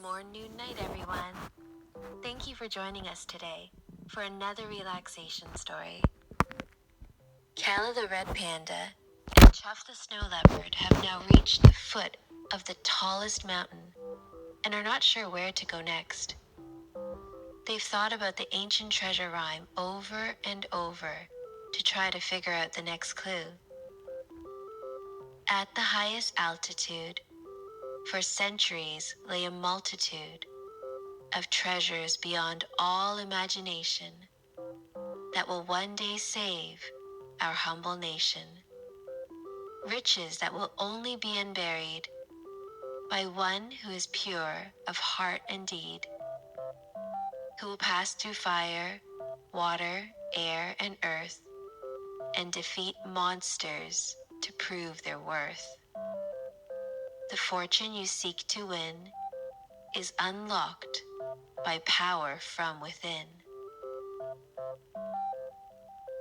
morning, night, everyone. Thank you for joining us today for another relaxation story. Kala the red panda and Chuff the snow leopard have now reached the foot of the tallest mountain and are not sure where to go next. They've thought about the ancient treasure rhyme over and over to try to figure out the next clue. At the highest altitude, for centuries lay a multitude of treasures beyond all imagination that will one day save our humble nation. Riches that will only be unburied by one who is pure of heart and deed, who will pass through fire, water, air, and earth, and defeat monsters to prove their worth. The fortune you seek to win is unlocked by power from within.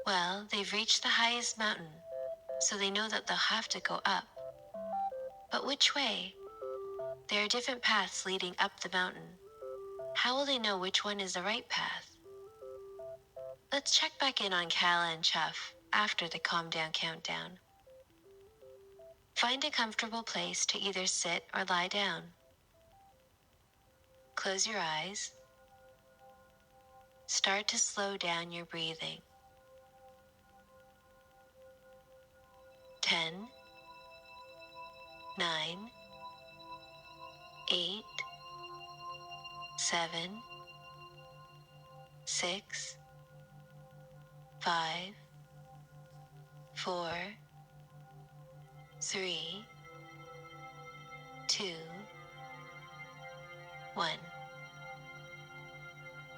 Well, they've reached the highest mountain, so they know that they'll have to go up. But which way? There are different paths leading up the mountain. How will they know which one is the right path? Let's check back in on Kala and Chuff after the calm down countdown. Find a comfortable place to either sit or lie down. Close your eyes. Start to slow down your breathing. 10, 9, 8, 7, 6, 5, 4, 3, 2, 1.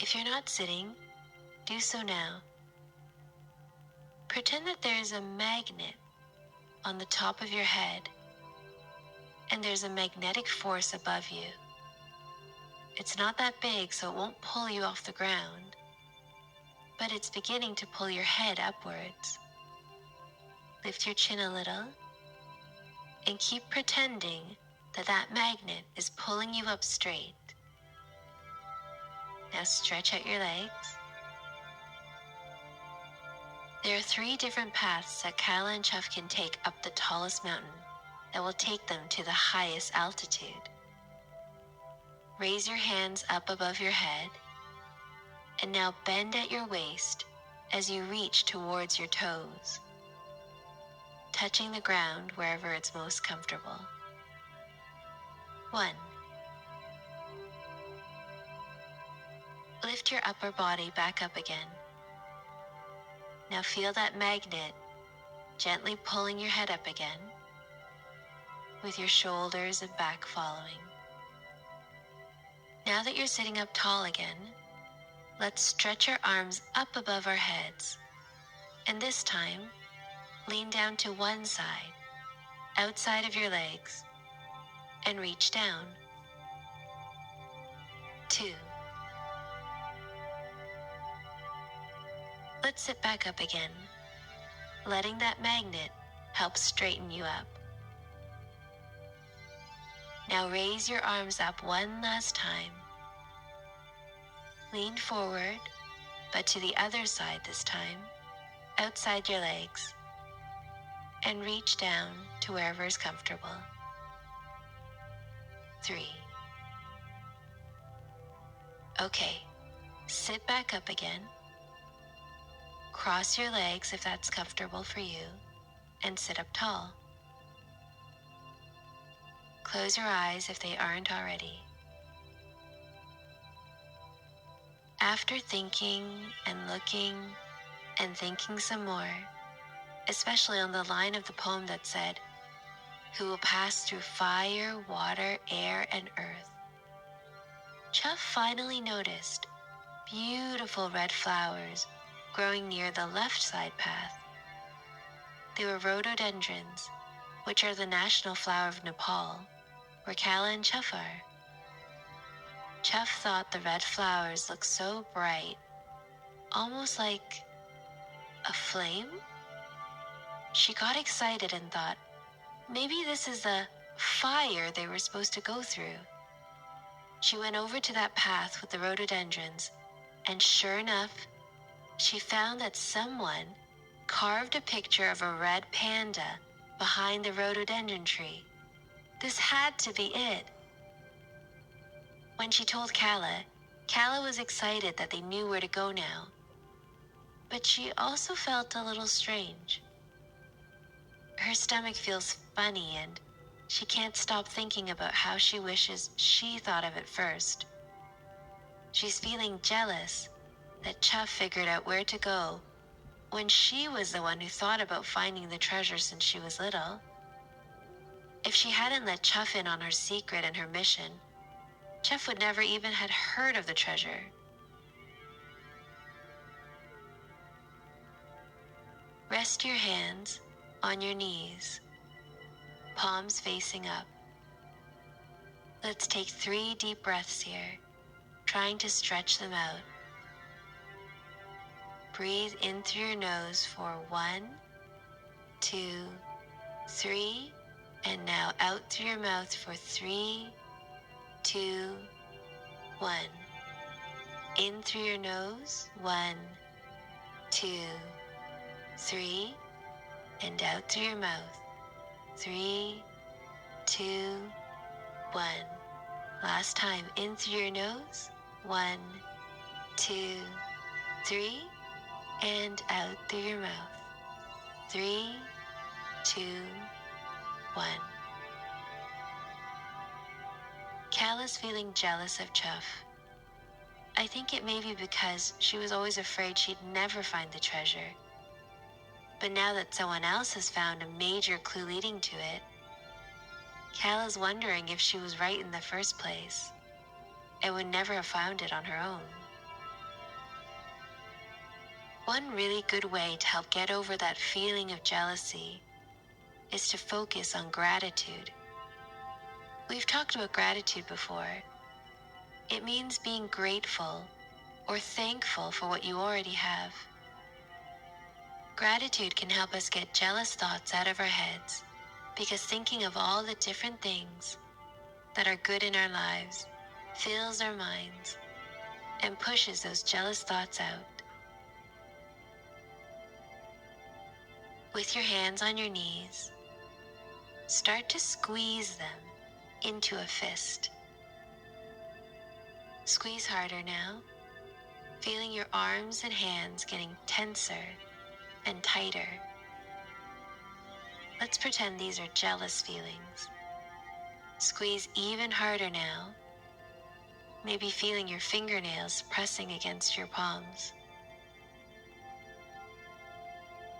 If you're not sitting, do so now. Pretend that there is a magnet on the top of your head, and there's a magnetic force above you. It's not that big, so it won't pull you off the ground, but it's beginning to pull your head upwards. Lift your chin a little, and keep pretending that that magnet is pulling you up straight. Now stretch out your legs. There are 3 different paths that Kala and Chuff can take up the tallest mountain that will take them to the highest altitude. Raise your hands up above your head, and now bend at your waist as you reach towards your toes, touching the ground wherever it's most comfortable. 1. Lift your upper body back up again. Now feel that magnet gently pulling your head up again, with your shoulders and back following. Now that you're sitting up tall again, let's stretch our arms up above our heads, and this time, lean down to one side, outside of your legs, and reach down. 2. Let's sit back up again, letting that magnet help straighten you up. Now raise your arms up one last time. Lean forward, but to the other side this time, outside your legs, and reach down to wherever is comfortable. 3. Okay, sit back up again. Cross your legs if that's comfortable for you, and sit up tall. Close your eyes if they aren't already. After thinking and looking and thinking some more, especially on the line of the poem that said, "Who will pass through fire, water, air, and earth," Chuff finally noticed beautiful red flowers growing near the left side path. They were rhododendrons, which are the national flower of Nepal, where Kala and Chuff are. Chuff thought the red flowers looked so bright, almost like a flame. She got excited and thought, maybe this is the fire they were supposed to go through. She went over to that path with the rhododendrons, and sure enough, she found that someone carved a picture of a red panda behind the rhododendron tree. This had to be it. When she told Kala, Kala was excited that they knew where to go now. But she also felt a little strange. Her stomach feels funny and she can't stop thinking about how she wishes she thought of it first. She's feeling jealous that Chuff figured out where to go when she was the one who thought about finding the treasure since she was little. If she hadn't let Chuff in on her secret and her mission, Chuff would never even had heard of the treasure. Rest your hands on your knees, palms facing up. Let's take 3 deep breaths here, trying to stretch them out. Breathe in through your nose for 1, 2, 3, and now out through your mouth for 3, 2, 1. In through your nose, 1, 2, 3, and out through your mouth, 3, 2, 1. Last time, in through your nose, 1, 2, 3, and out through your mouth, 3, 2, 1. Kala's feeling jealous of Chuff. I think it may be because she was always afraid she'd never find the treasure. But now that someone else has found a major clue leading to it, Kala's wondering if she was right in the first place and would never have found it on her own. One really good way to help get over that feeling of jealousy is to focus on gratitude. We've talked about gratitude before. It means being grateful or thankful for what you already have. Gratitude can help us get jealous thoughts out of our heads because thinking of all the different things that are good in our lives fills our minds and pushes those jealous thoughts out. With your hands on your knees, start to squeeze them into a fist. Squeeze harder now, feeling your arms and hands getting tenser and tighter. Let's pretend these are jealous feelings. Squeeze even harder now, maybe feeling your fingernails pressing against your palms.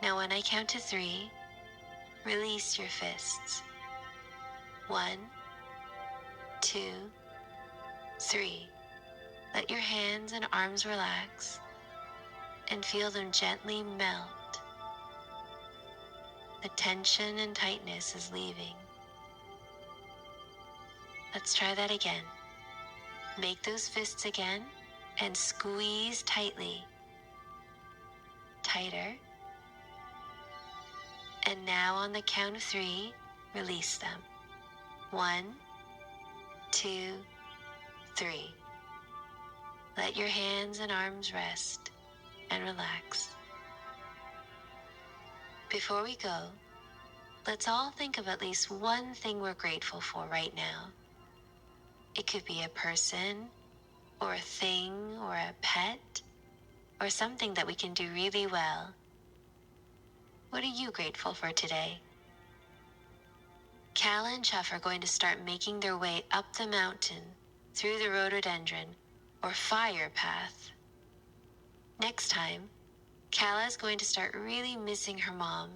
Now when I count to 3, release your fists. 1, 2, 3. Let your hands and arms relax and feel them gently melt. The tension and tightness is leaving. Let's try that again. Make those fists again and squeeze tightly. Tighter. And now on the count of 3, release them. 1, 2, 3. Let your hands and arms rest and relax. Before we go, let's all think of at least one thing we're grateful for right now. It could be a person, or a thing, or a pet, or something that we can do really well. What are you grateful for today? Kala and Chuff are going to start making their way up the mountain through the rhododendron or fire path. Next time, Kala is going to start really missing her mom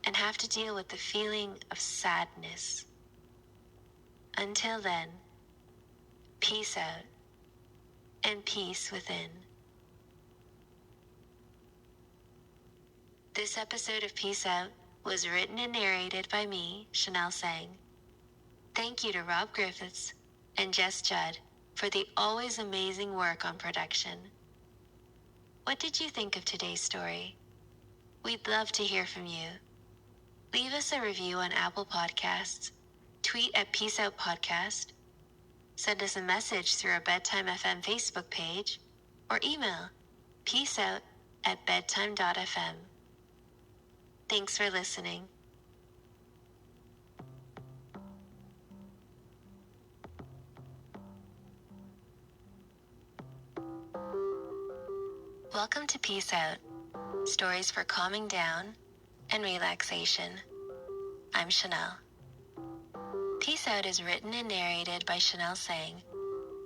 and have to deal with the feeling of sadness. Until then, peace out and peace within. This episode of Peace Out was written and narrated by me, Chanel Sang. Thank you to Rob Griffiths and Jess Judd for the always amazing work on production. What did you think of today's story? We'd love to hear from you. Leave us a review on Apple Podcasts, tweet at Peace Out Podcast, Send us a message through our Bedtime FM Facebook page or email peaceout@bedtime.fm. Thanks for listening. Welcome to Peace Out, stories for calming down and relaxation. I'm Chanel. Peace Out is written and narrated by Chanel Sang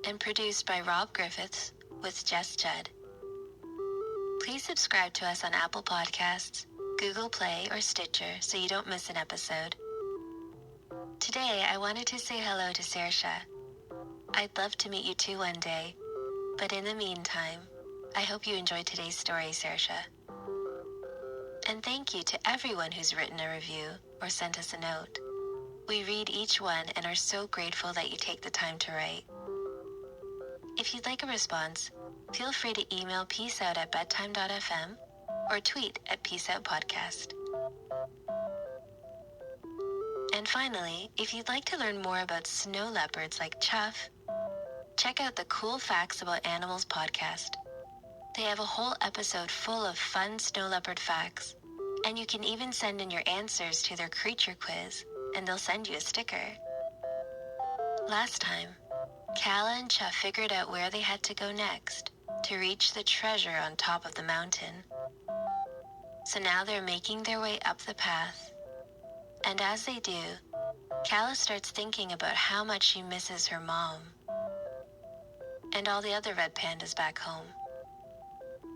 and produced by Rob Griffiths with Jess Judd. Please subscribe to us on Apple Podcasts, Google Play, or Stitcher so you don't miss an episode. Today, I wanted to say hello to Saoirse. I'd love to meet you too one day, but in the meantime, I hope you enjoyed today's story, Saoirse. And thank you to everyone who's written a review or sent us a note. We read each one and are so grateful that you take the time to write. If you'd like a response, feel free to email peaceout@bedtime.fm or tweet at peaceoutpodcast. And finally, if you'd like to learn more about snow leopards like Chuff, check out the Cool Facts About Animals podcast. They have a whole episode full of fun snow leopard facts, and you can even send in your answers to their creature quiz, and they'll send you a sticker. Last time, Kala and Chuff figured out where they had to go next to reach the treasure on top of the mountain. So now they're making their way up the path. And as they do, Kala starts thinking about how much she misses her mom and all the other red pandas back home.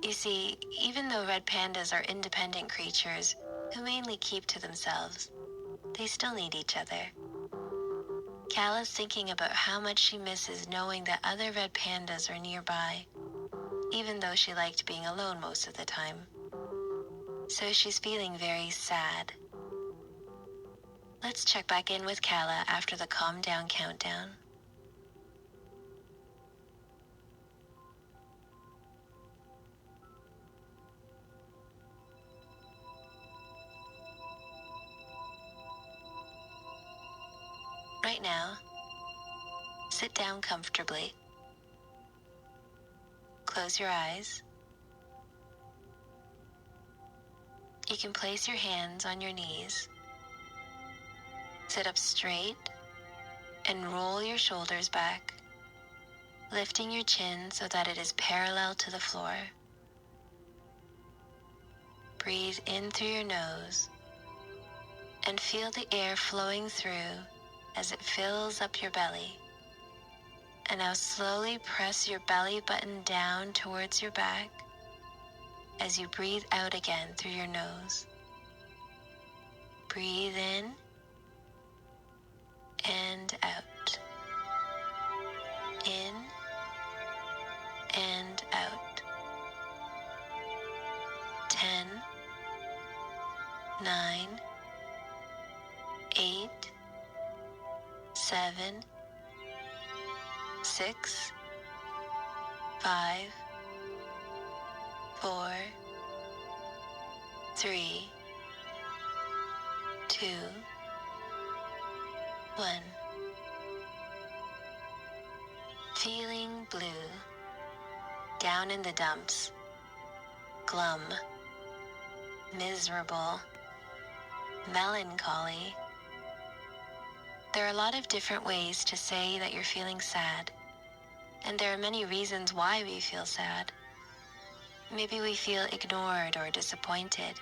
You see, even though red pandas are independent creatures who mainly keep to themselves, they still need each other. Kala's thinking about how much she misses knowing that other red pandas are nearby, even though she liked being alone most of the time. So she's feeling very sad. Let's check back in with Kala after the calm down countdown. Right now, sit down comfortably. Close your eyes. You can place your hands on your knees. Sit up straight and roll your shoulders back, lifting your chin so that it is parallel to the floor. Breathe in through your nose and feel the air flowing through as it fills up your belly. And now slowly press your belly button down towards your back as you breathe out again through your nose. Breathe in and out. In and out. 10, 9, 8, 7, 6, 5, 4, 3, 2, 1. Feeling blue, down in the dumps, glum, miserable, melancholy. There are a lot of different ways to say that you're feeling sad, and there are many reasons why we feel sad. Maybe we feel ignored or disappointed,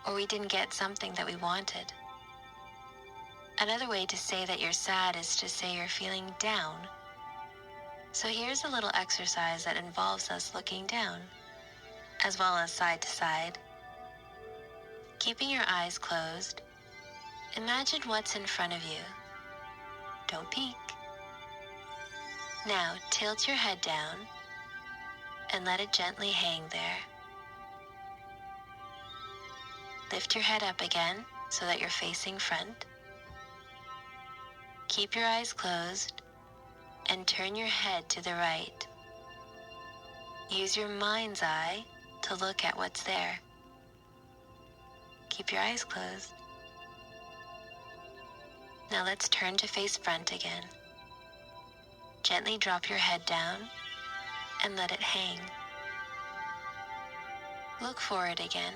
or we didn't get something that we wanted. Another way to say that you're sad is to say you're feeling down. So here's a little exercise that involves us looking down, as well as side to side. Keeping your eyes closed, imagine what's in front of you. Don't peek. Now tilt your head down and let it gently hang there. Lift your head up again so that you're facing front. Keep your eyes closed and turn your head to the right. Use your mind's eye to look at what's there. Keep your eyes closed. Now let's turn to face front again. gently drop your head down and let it hang. Look forward again,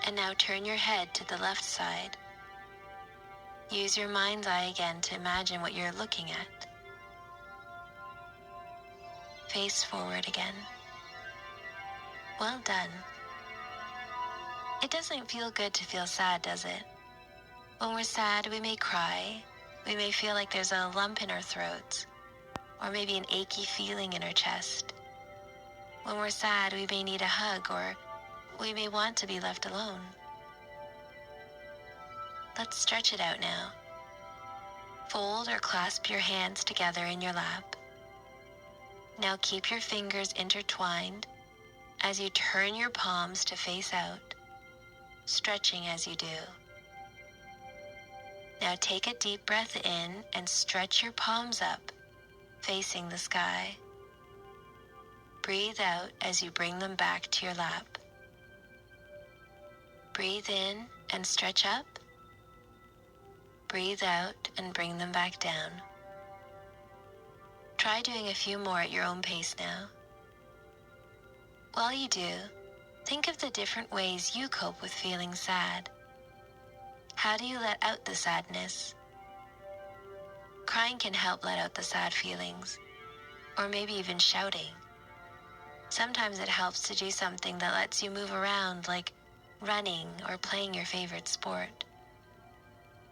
and now turn your head to the left side. Use your mind's eye again to imagine what you're looking at. Face forward again. Well done. It doesn't feel good to feel sad, does it? When we're sad, we may cry. We may feel like there's a lump in our throats, or maybe an achy feeling in our chest. When we're sad, we may need a hug, or we may want to be left alone. Let's stretch it out now. Fold or clasp your hands together in your lap. Now keep your fingers intertwined as you turn your palms to face out, stretching as you do. Now take a deep breath in and stretch your palms up, facing the sky. Breathe out as you bring them back to your lap. Breathe in and stretch up. Breathe out and bring them back down. Try doing a few more at your own pace now. While you do, think of the different ways you cope with feeling sad. How do you let out the sadness? Crying can help let out the sad feelings, or maybe even shouting. Sometimes it helps to do something that lets you move around, like running or playing your favorite sport.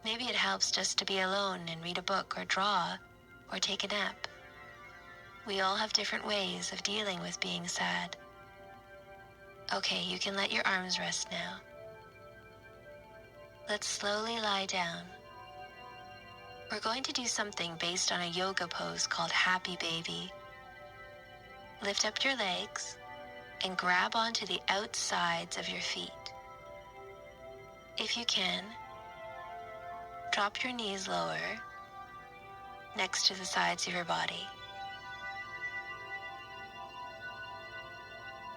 Maybe it helps just to be alone and read a book or draw or take a nap. We all have different ways of dealing with being sad. Okay, you can let your arms rest now. Let's slowly lie down. We're going to do something based on a yoga pose called Happy Baby. Lift up your legs and grab onto the outsides of your feet. If you can, drop your knees lower next to the sides of your body.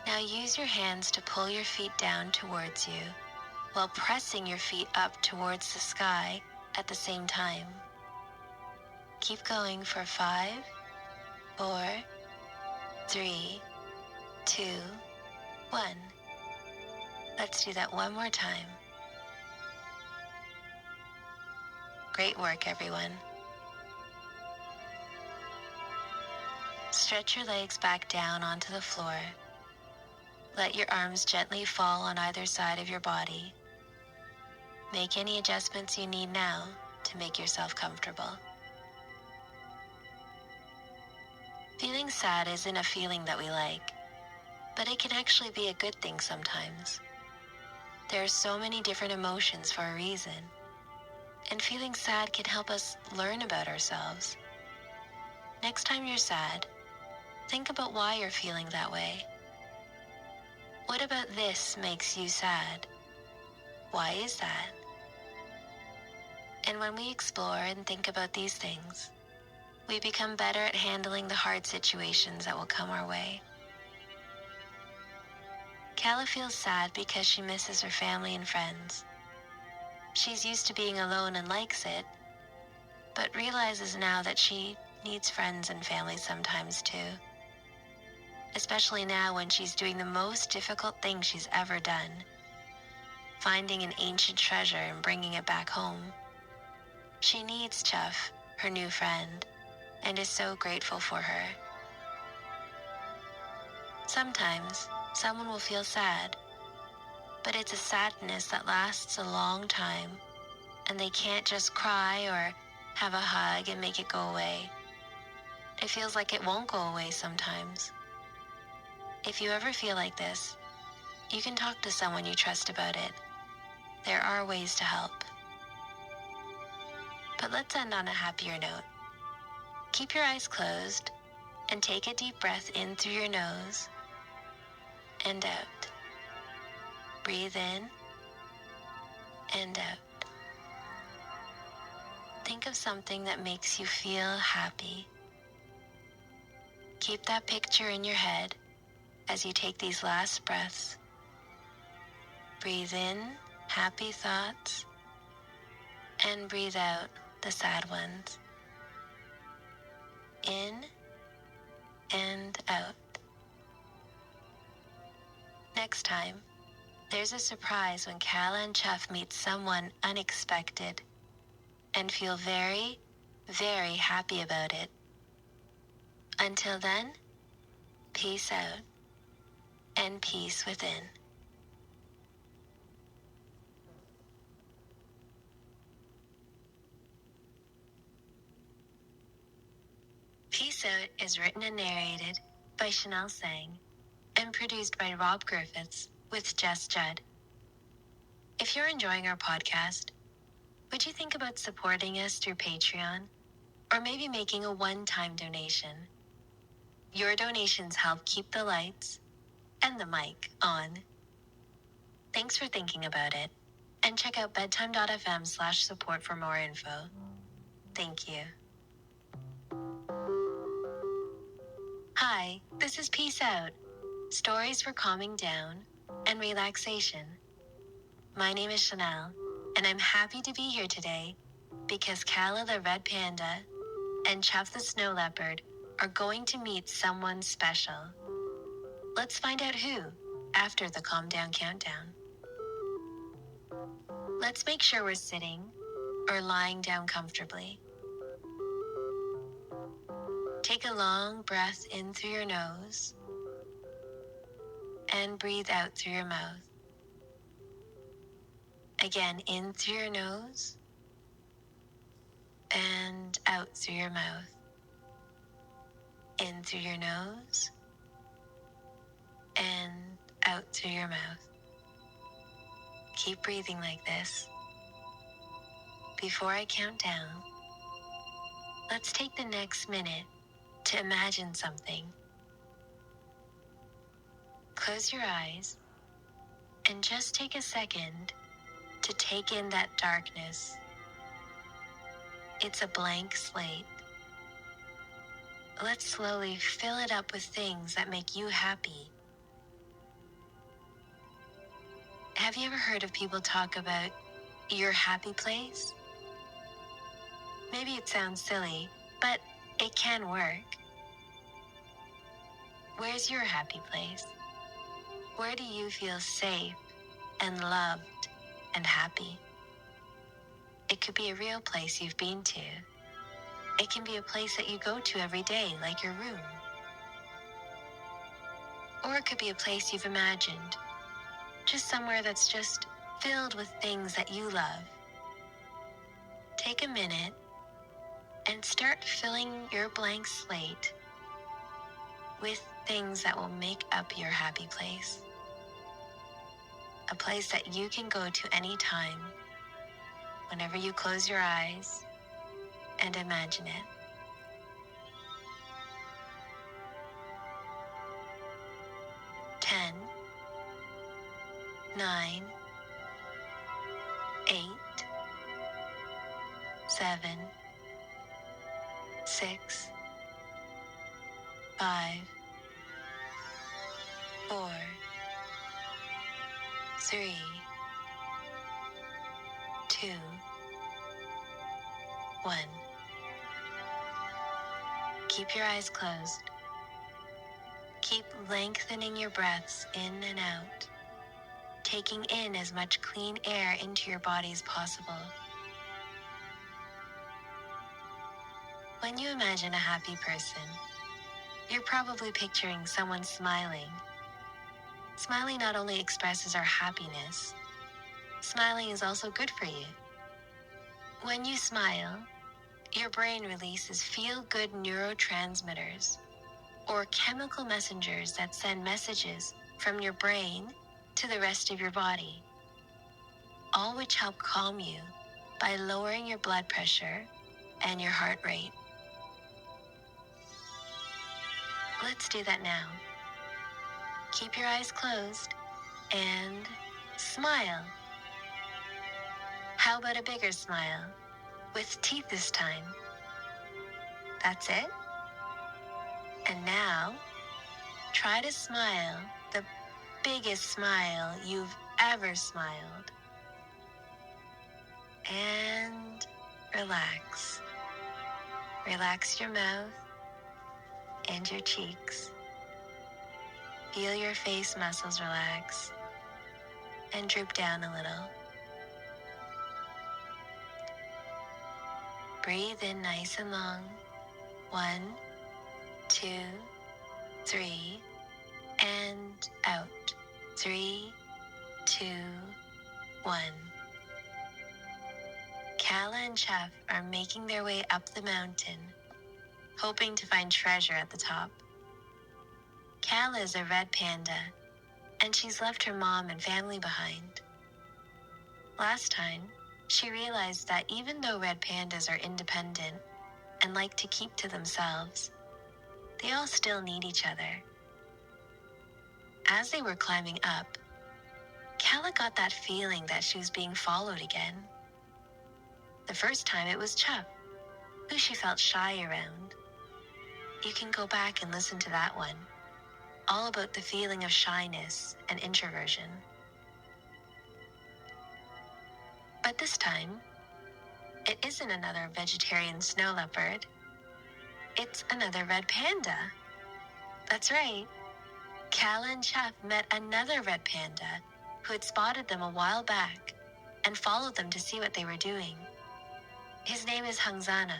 Now use your hands to pull your feet down towards you while pressing your feet up towards the sky at the same time. Keep going for 5, 4, 3, 2, 1. Let's do that one more time. Great work, everyone. Stretch your legs back down onto the floor. Let your arms gently fall on either side of your body. Make any adjustments you need now to make yourself comfortable. Feeling sad isn't a feeling that we like, but it can actually be a good thing sometimes. There are so many different emotions for a reason, and feeling sad can help us learn about ourselves. Next time you're sad, think about why you're feeling that way. What about this makes you sad? Why is that? And when we explore and think about these things, we become better at handling the hard situations that will come our way. Kala feels sad because she misses her family and friends. She's used to being alone and likes it, but realizes now that she needs friends and family sometimes too. Especially now when she's doing the most difficult thing she's ever done, finding an ancient treasure and bringing it back home. She needs Chuff, her new friend, and is so grateful for her. Sometimes someone will feel sad, but it's a sadness that lasts a long time, and they can't just cry or have a hug and make it go away. It feels like it won't go away sometimes. If you ever feel like this, you can talk to someone you trust about it. There are ways to help. But let's end on a happier note. Keep your eyes closed and take a deep breath in through your nose and out. Breathe in and out. Think of something that makes you feel happy. Keep that picture in your head as you take these last breaths. Breathe in happy thoughts and breathe out the sad ones. in and out. Next time, there's a surprise when Cal and Chuff meet someone unexpected and feel very, very happy about it. Until then, peace out and peace within. Peace Out is written and narrated by Chanel Sang and produced by Rob Griffiths with Jess Judd. If you're enjoying our podcast, would you think about supporting us through Patreon or maybe making a one-time donation? Your donations help keep the lights and the mic on. Thanks for thinking about it, and check out bedtime.fm/support for more info. Thank you. Hi, this is Peace Out, stories for calming down and relaxation. My name is Chanel, and I'm happy to be here today because Kala the red panda and Chuff the snow leopard are going to meet someone special. Let's find out who after the calm down countdown. Let's make sure we're sitting or lying down comfortably. Take a long breath in through your nose and breathe out through your mouth. Again, in through your nose and out through your mouth. In through your nose and out through your mouth. Keep breathing like this. Before I count down, let's take the next minute to imagine something. Close your eyes and just take a second to take in that darkness. It's a blank slate. Let's slowly fill it up with things that make you happy. Have you ever heard of people talk about your happy place? Maybe it sounds silly, but it can work. Where's your happy place? Where do you feel safe and loved and happy? It could be a real place you've been to. It can be a place that you go to every day, like your room. Or it could be a place you've imagined, just somewhere that's just filled with things that you love. Take a minute and start filling your blank slate with things that will make up your happy place. A place that you can go to anytime, whenever you close your eyes and imagine it. 10, 9, 8, 7, 6, 5, 4, 3, 2, 1. Keep your eyes closed. Keep lengthening your breaths in and out, taking in as much clean air into your body as possible. When you imagine a happy person, you're probably picturing someone smiling. Smiling not only expresses our happiness, smiling is also good for you. When you smile, your brain releases feel-good neurotransmitters, or chemical messengers that send messages from your brain to the rest of your body, all which help calm you by lowering your blood pressure and your heart rate. Let's do that now. Keep your eyes closed and smile. How about a bigger smile, with teeth this time? That's it? And now, try to smile the biggest smile you've ever smiled. And relax. Relax your mouth and your cheeks. Feel your face muscles relax and droop down a little. Breathe in nice and long. 1, 2, 3, and out. 3, 2, 1. Kala and Chef are making their way up the mountain, hoping to find treasure at the top. Kala is a red panda, and she's left her mom and family behind. Last time, she realized that even though red pandas are independent and like to keep to themselves, they all still need each other. As they were climbing up, Kala got that feeling that she was being followed again. The first time it was Chup, who she felt shy around. You can go back and listen to that one, all about the feeling of shyness and introversion. But this time, it isn't another vegetarian snow leopard. It's another red panda. That's right. Kala and Chef met another red panda who had spotted them a while back and followed them to see what they were doing. His name is Hangzana,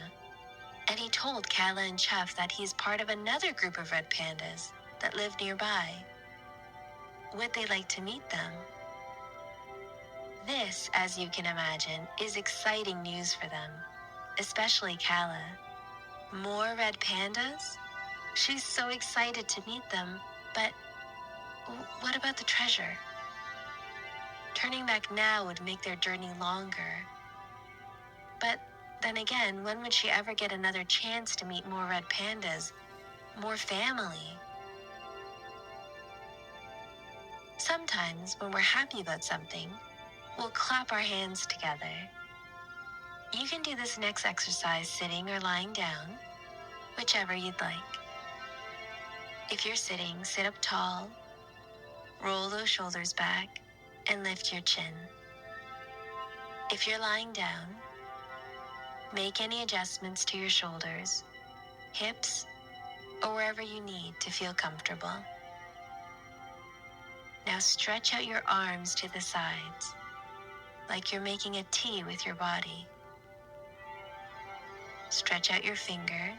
and he told Kala and Chef that he's part of another group of red pandas that live nearby. Would they like to meet them? This, as you can imagine, is exciting news for them, especially Kala. More red pandas? She's so excited to meet them, but what about the treasure? Turning back now would make their journey longer. But then again, when would she ever get another chance to meet more red pandas, more family? Sometimes when we're happy about something, we'll clap our hands together. You can do this next exercise sitting or lying down, whichever you'd like. If you're sitting, sit up tall, roll those shoulders back, and lift your chin. If you're lying down, make any adjustments to your shoulders, hips, or wherever you need to feel comfortable. Now stretch out your arms to the sides, like you're making a T with your body. Stretch out your fingers.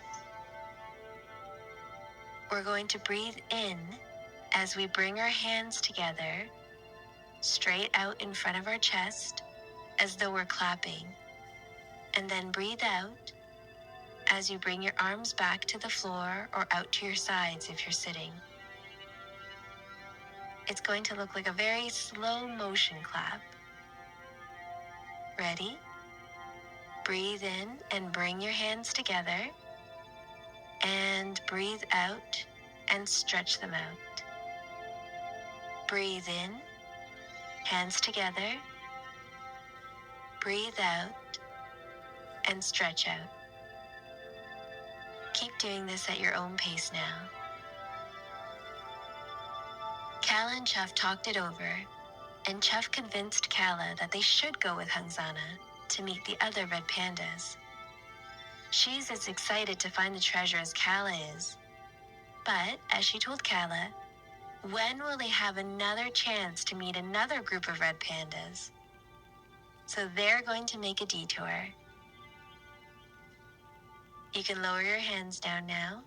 We're going to breathe in as we bring our hands together, straight out in front of our chest, as though we're clapping. And then breathe out as you bring your arms back to the floor or out to your sides if you're sitting. It's going to look like a very slow motion clap. Ready? Breathe in and bring your hands together. And breathe out and stretch them out. Breathe in, hands together. Breathe out and stretch out. Keep doing this at your own pace now. Kala and Chuff talked it over, and Chuff convinced Kala that they should go with Hangzana to meet the other red pandas. She's as excited to find the treasure as Kala is. But, as she told Kala, when will they have another chance to meet another group of red pandas? So they're going to make a detour. You can lower your hands down now.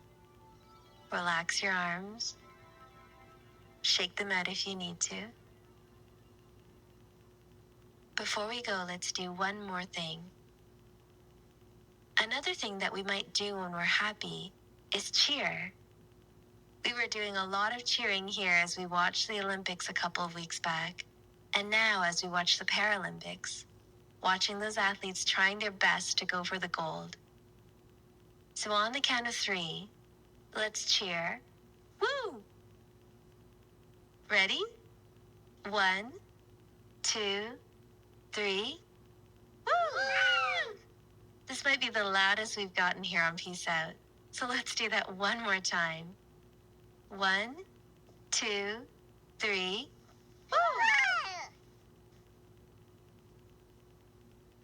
Relax your arms. Shake them out if you need to. Before we go, let's do one more thing. Another thing that we might do when we're happy is cheer. We were doing a lot of cheering here as we watched the Olympics a couple of weeks back, and now as we watch the Paralympics, watching those athletes trying their best to go for the gold. So on the count of 3, let's cheer. Woo! Ready? 1, 2, 3. Woo! This might be the loudest we've gotten here on Peace Out. So let's do that one more time. 1, 2, 3. Woo!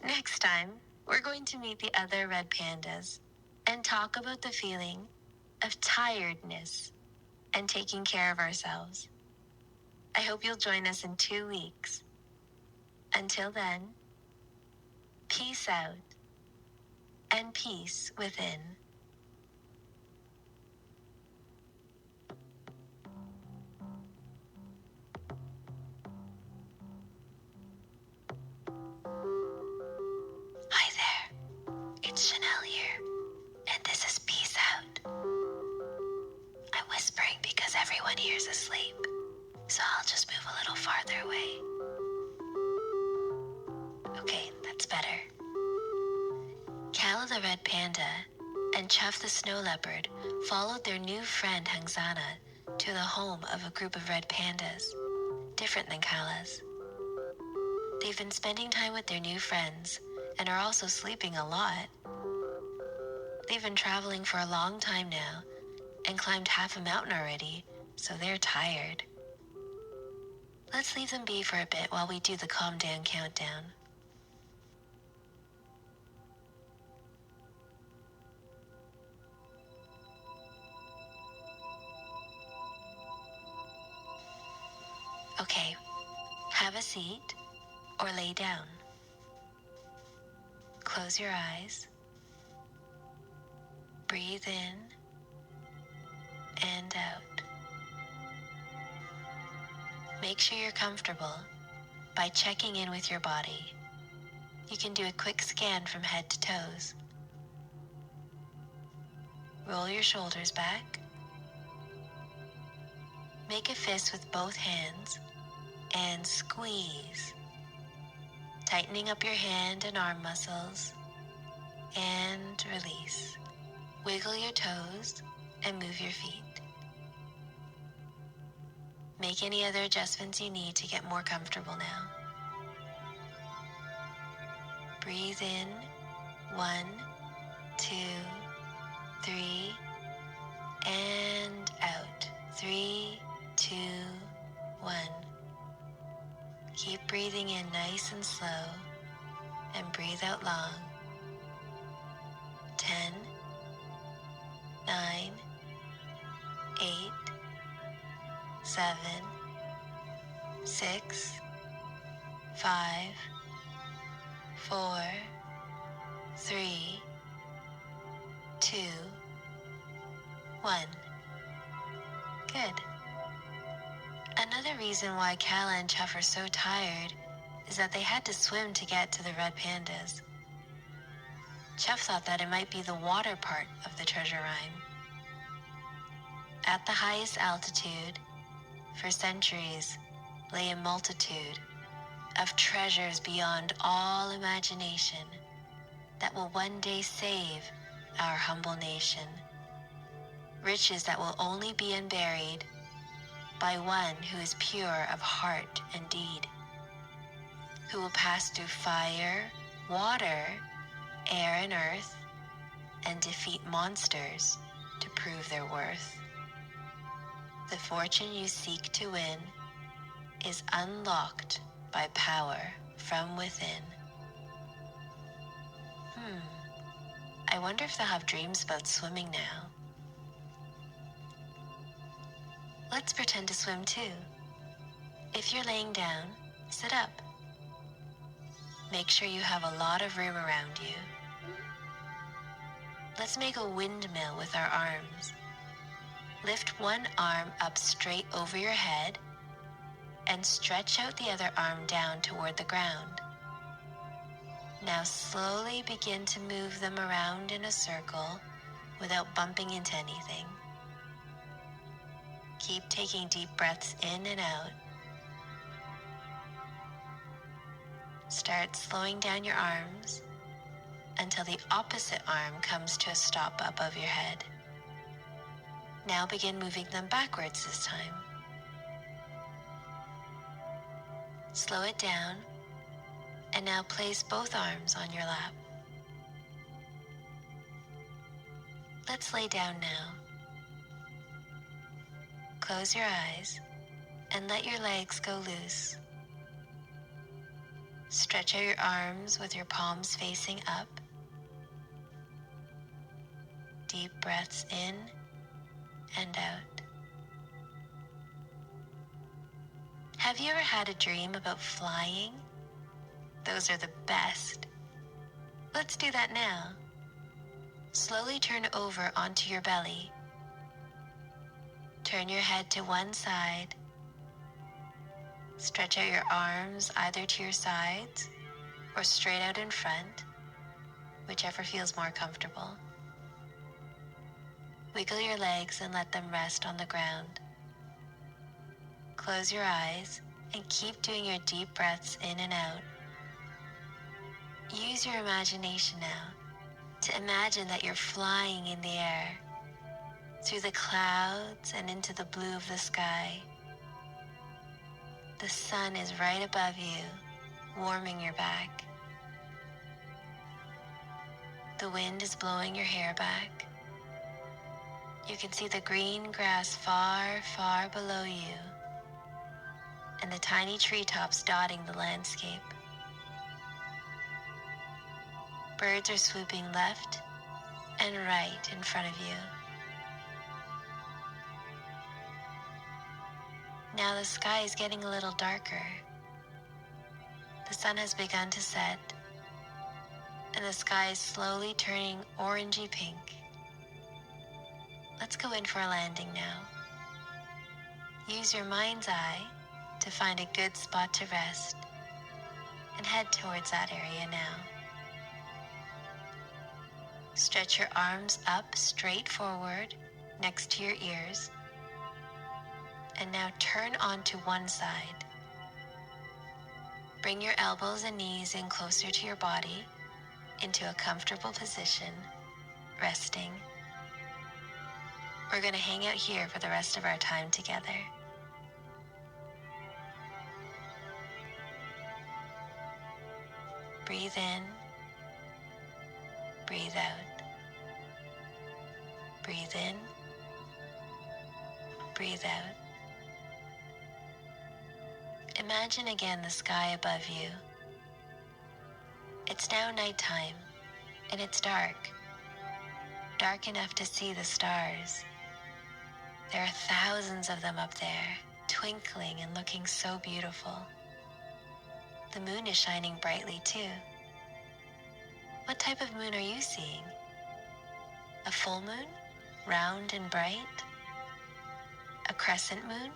Next time, we're going to meet the other red pandas and talk about the feeling of tiredness and taking care of ourselves. I hope you'll join us in 2 weeks. Until then, peace out and peace within. Hi there, it's Chanel here, and this is Peace Out. I'm whispering because everyone here's asleep, so I'll just move a little farther away. Okay, that's better. Kala the red panda and Chuff the snow leopard followed their new friend Hangzana to the home of a group of red pandas, different than Kala's. They've been spending time with their new friends and are also sleeping a lot. They've been traveling for a long time now and climbed half a mountain already, so they're tired. Let's leave them be for a bit while we do the calm down countdown. Okay, have a seat or lay down. Close your eyes. Breathe in and out. Make sure you're comfortable by checking in with your body. You can do a quick scan from head to toes. Roll your shoulders back. Make a fist with both hands and squeeze, tightening up your hand and arm muscles, and release. Wiggle your toes and move your feet. Make any other adjustments you need to get more comfortable now. Breathe in, 1, 2, 3, and out, 3, 2, 1. Keep breathing in nice and slow, and breathe out long. 10, 9, 8, 7, 6, 5, 4, 3, 2, 1. Good. Another reason why Kala and Chuff are so tired is that they had to swim to get to the red pandas. Chuff thought that it might be the water part of the treasure rhyme. At the highest altitude, for centuries, lay a multitude of treasures beyond all imagination that will one day save our humble nation. Riches that will only be unburied by one who is pure of heart and deed, who will pass through fire, water, air, and earth, and defeat monsters to prove their worth. The fortune you seek to win is unlocked by power from within. I wonder if they'll have dreams about swimming now. Let's pretend to swim too. If you're laying down, sit up. Make sure you have a lot of room around you. Let's make a windmill with our arms. Lift one arm up straight over your head and stretch out the other arm down toward the ground. Now slowly begin to move them around in a circle without bumping into anything. Keep taking deep breaths in and out. Start slowing down your arms until the opposite arm comes to a stop above your head. Now begin moving them backwards this time. Slow it down, and now place both arms on your lap. Let's lay down now. Close your eyes and let your legs go loose. Stretch out your arms with your palms facing up. Deep breaths in and out. Have you ever had a dream about flying? Those are the best. Let's do that now. Slowly turn over onto your belly. Turn your head to one side. Stretch out your arms either to your sides or straight out in front, whichever feels more comfortable. Wiggle your legs and let them rest on the ground. Close your eyes and keep doing your deep breaths in and out. Use your imagination now to imagine that you're flying in the air, through the clouds and into the blue of the sky. The sun is right above you, warming your back. The wind is blowing your hair back. You can see the green grass far, far below you, and the tiny treetops dotting the landscape. Birds are swooping left and right in front of you. Now the sky is getting a little darker. The sun has begun to set, and the sky is slowly turning orangey pink. Let's go in for a landing now. Use your mind's eye to find a good spot to rest and head towards that area now. Stretch your arms up straight forward next to your ears, and now turn onto one side. Bring your elbows and knees in closer to your body into a comfortable position, resting. We're going to hang out here for the rest of our time together. Breathe in, breathe out. Breathe in, breathe out. Imagine again the sky above you. It's now nighttime, and it's dark. Dark enough to see the stars. There are thousands of them up there, twinkling and looking so beautiful. The moon is shining brightly too. What type of moon are you seeing? A full moon, round and bright? A crescent moon,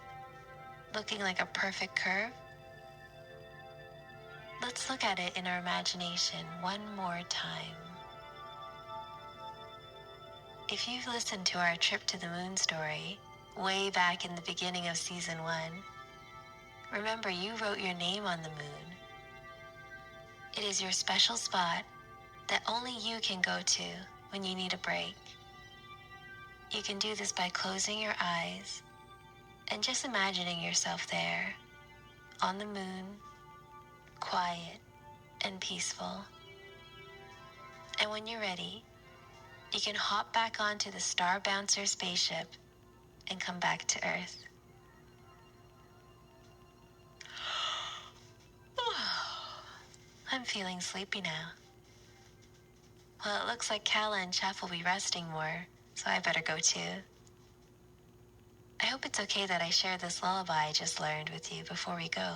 looking like a perfect curve? Let's look at it in our imagination one more time. If you've listened to our trip to the moon story, way back in the beginning of season 1, remember you wrote your name on the moon. It is your special spot that only you can go to when you need a break. You can do this by closing your eyes and just imagining yourself there, on the moon, quiet and peaceful. And when you're ready, you can hop back onto the Star Bouncer spaceship and come back to Earth. I'm feeling sleepy now. Well, it looks like Kala and Chef will be resting more, so I better go too. I hope it's okay that I share this lullaby I just learned with you before we go.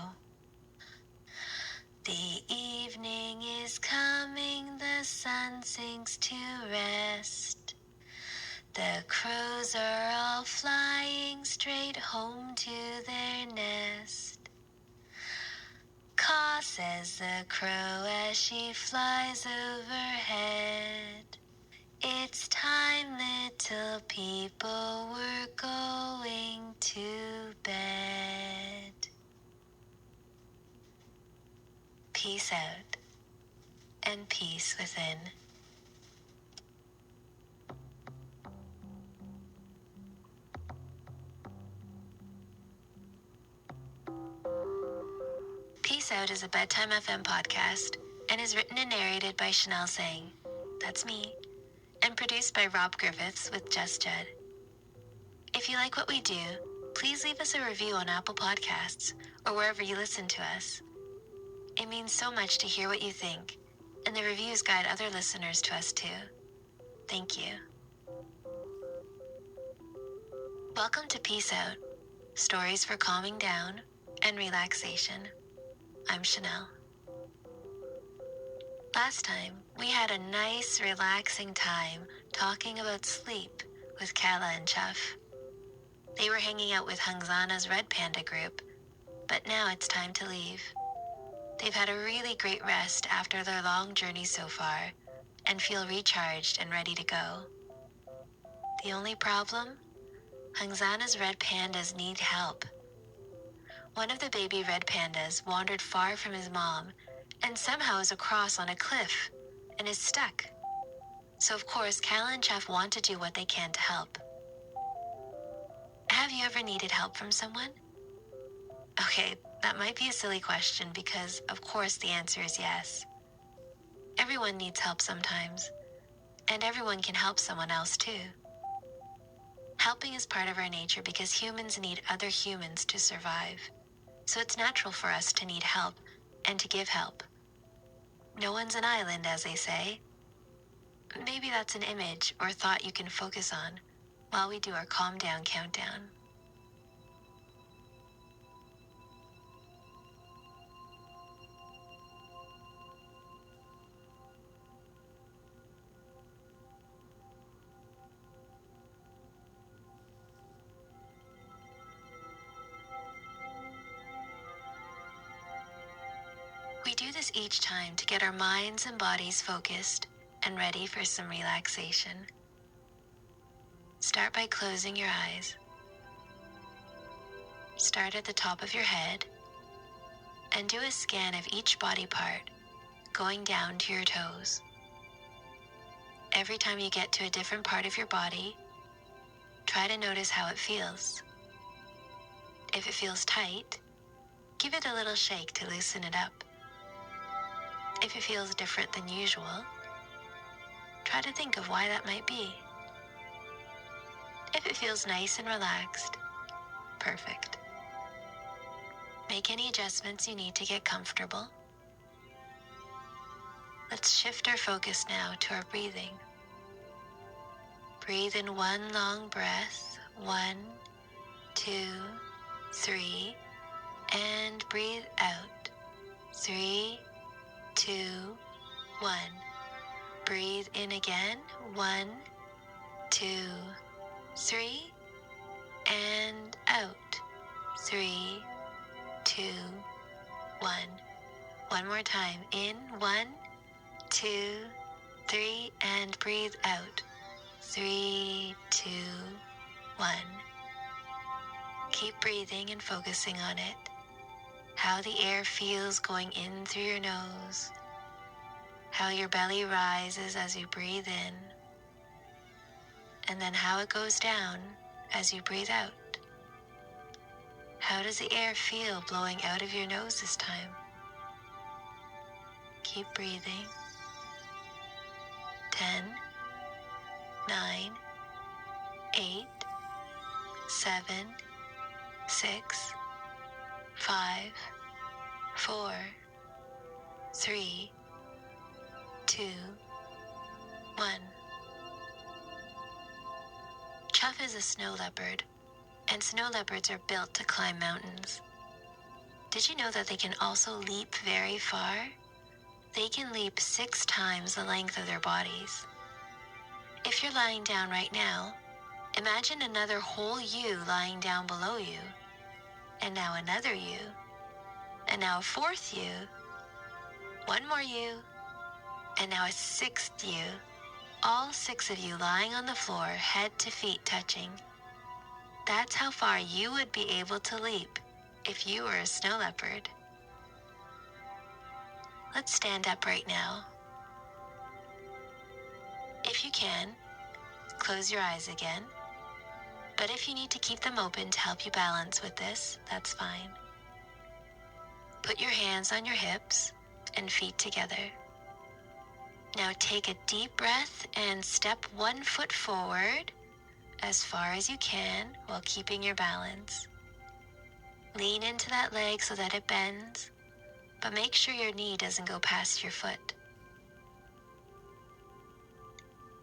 The evening is coming, the sun sinks to rest. The crows are all flying straight home to their nest. Caw, says the crow as she flies overhead. It's time, little people, we're going to bed. Peace out and peace within. Peace Out is a Bedtime FM podcast and is written and narrated by Chanel Sang, that's me, and produced by Rob Griffiths with Just Judd. If you like what we do, please leave us a review on Apple Podcasts or wherever you listen to us. It means so much to hear what you think, and the reviews guide other listeners to us too. Thank you. Welcome to Peace Out, stories for calming down and relaxation. I'm Chanel. Last time, we had a nice, relaxing time talking about sleep with Kala and Chuff. They were hanging out with Hangzana's Red Panda group, but now it's time to leave. They've had a really great rest after their long journey so far and feel recharged and ready to go. The only problem? Hangzana's red pandas need help. One of the baby red pandas wandered far from his mom and somehow is across on a cliff and is stuck. So of course, Cal and Chef want to do what they can to help. Have you ever needed help from someone? Okay, that might be a silly question because of course the answer is yes. Everyone needs help sometimes, and everyone can help someone else too. Helping is part of our nature because humans need other humans to survive. So it's natural for us to need help and to give help. No one's an island, as they say. Maybe that's an image or thought you can focus on while we do our calm down countdown. We do this each time to get our minds and bodies focused and ready for some relaxation. Start by closing your eyes. Start at the top of your head and do a scan of each body part, going down to your toes. Every time you get to a different part of your body, try to notice how it feels. If it feels tight, give it a little shake to loosen it up. If it feels different than usual, try to think of why that might be. If it feels nice and relaxed, perfect. Make any adjustments you need to get comfortable. Let's shift our focus now to our breathing. Breathe in one long breath, 1, 2, 3, and breathe out, 3, 2, 1. Breathe in again, 1, 2, 3, and out, 3, 2, 1. One more time, in, 1, 2, 3, and breathe out, 3, 2, 1. Keep breathing and focusing on it. How the air feels going in through your nose. How your belly rises as you breathe in. And then how it goes down as you breathe out. How does the air feel blowing out of your nose this time? Keep breathing. 10, 9, 8, 7, 6, 5, 4, 3, 2, 1. Chuff is a snow leopard, and snow leopards are built to climb mountains. Did you know that they can also leap very far? They can leap 6 times the length of their bodies. If you're lying down right now, imagine another whole you lying down below you, and now another you, and now a 4th you, 1 more you, and now a 6th you, all 6 of you lying on the floor, head to feet touching. That's how far you would be able to leap if you were a snow leopard. Let's stand up right now. If you can, close your eyes again. But if you need to keep them open to help you balance with this, that's fine. Put your hands on your hips and feet together. Now take a deep breath and step 1 foot forward as far as you can while keeping your balance. Lean into that leg so that it bends, but make sure your knee doesn't go past your foot.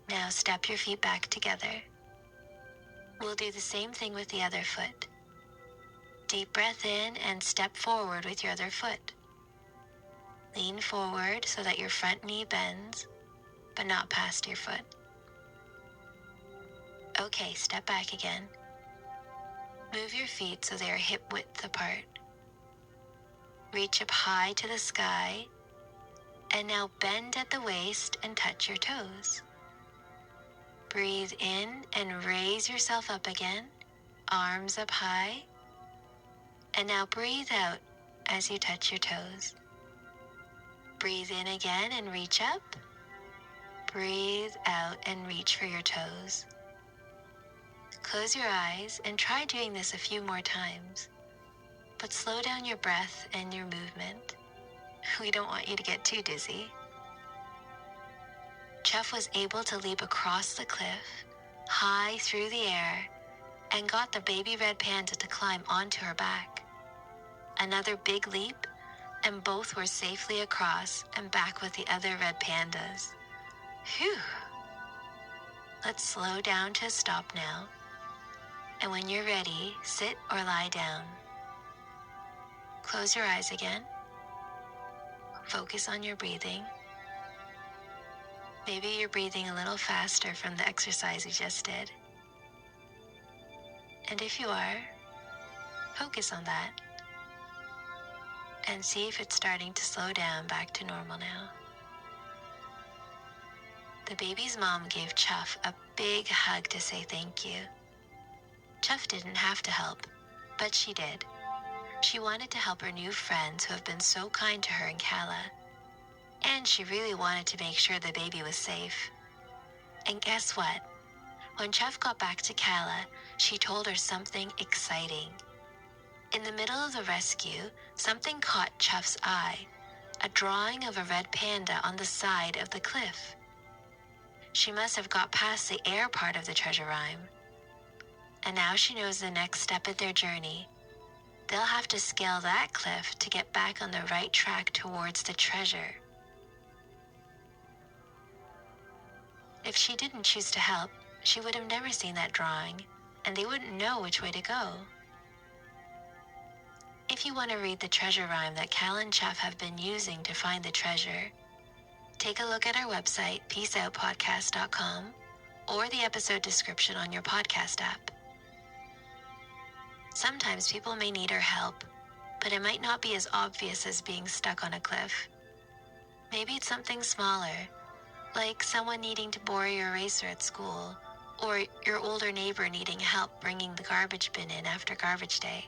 Now step your feet back together. We'll do the same thing with the other foot. Deep breath in and step forward with your other foot. Lean forward so that your front knee bends, but not past your foot. Okay, step back again. Move your feet so they are hip width apart. Reach up high to the sky, and now bend at the waist and touch your toes. Breathe in and raise yourself up again, arms up high, and now breathe out as you touch your toes. Breathe in again and reach up. Breathe out and reach for your toes. Close your eyes and try doing this a few more times, but slow down your breath and your movement. We don't want you to get too dizzy. Chuff was able to leap across the cliff, high through the air, and got the baby red panda to climb onto her back. Another big leap, and both were safely across and back with the other red pandas. Phew! Let's slow down to a stop now. And when you're ready, sit or lie down. Close your eyes again. Focus on your breathing. Maybe you're breathing a little faster from the exercise you just did. And if you are, focus on that. And see if it's starting to slow down back to normal now. The baby's mom gave Chuff a big hug to say thank you. Chuff didn't have to help, but she did. She wanted to help her new friends who have been so kind to her in Kala. And she really wanted to make sure the baby was safe. And guess what? When Chuff got back to Kala, she told her something exciting. In the middle of the rescue, something caught Chuff's eye, a drawing of a red panda on the side of the cliff. She must have got past the air part of the treasure rhyme. And now she knows the next step in their journey. They'll have to scale that cliff to get back on the right track towards the treasure. If she didn't choose to help, she would have never seen that drawing, and they wouldn't know which way to go. If you want to read the treasure rhyme that Cal and Chuff have been using to find the treasure, take a look at our website, peaceoutpodcast.com, or the episode description on your podcast app. Sometimes people may need our help, but it might not be as obvious as being stuck on a cliff. Maybe it's something smaller, like someone needing to borrow your eraser at school, or your older neighbor needing help bringing the garbage bin in after garbage day.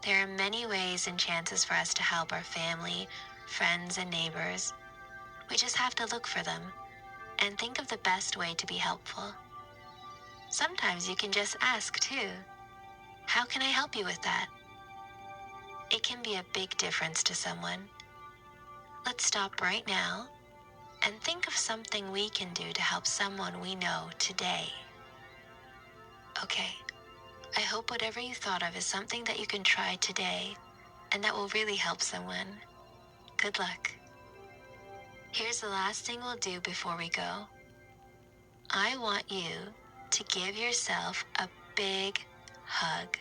There are many ways and chances for us to help our family, friends, and neighbors. We just have to look for them and think of the best way to be helpful. Sometimes you can just ask too, how can I help you with that? It can be a big difference to someone. Let's stop right now and think of something we can do to help someone we know today. Okay, I hope whatever you thought of is something that you can try today and that will really help someone. Good luck. Here's the last thing we'll do before we go. I want you to give yourself a big hug.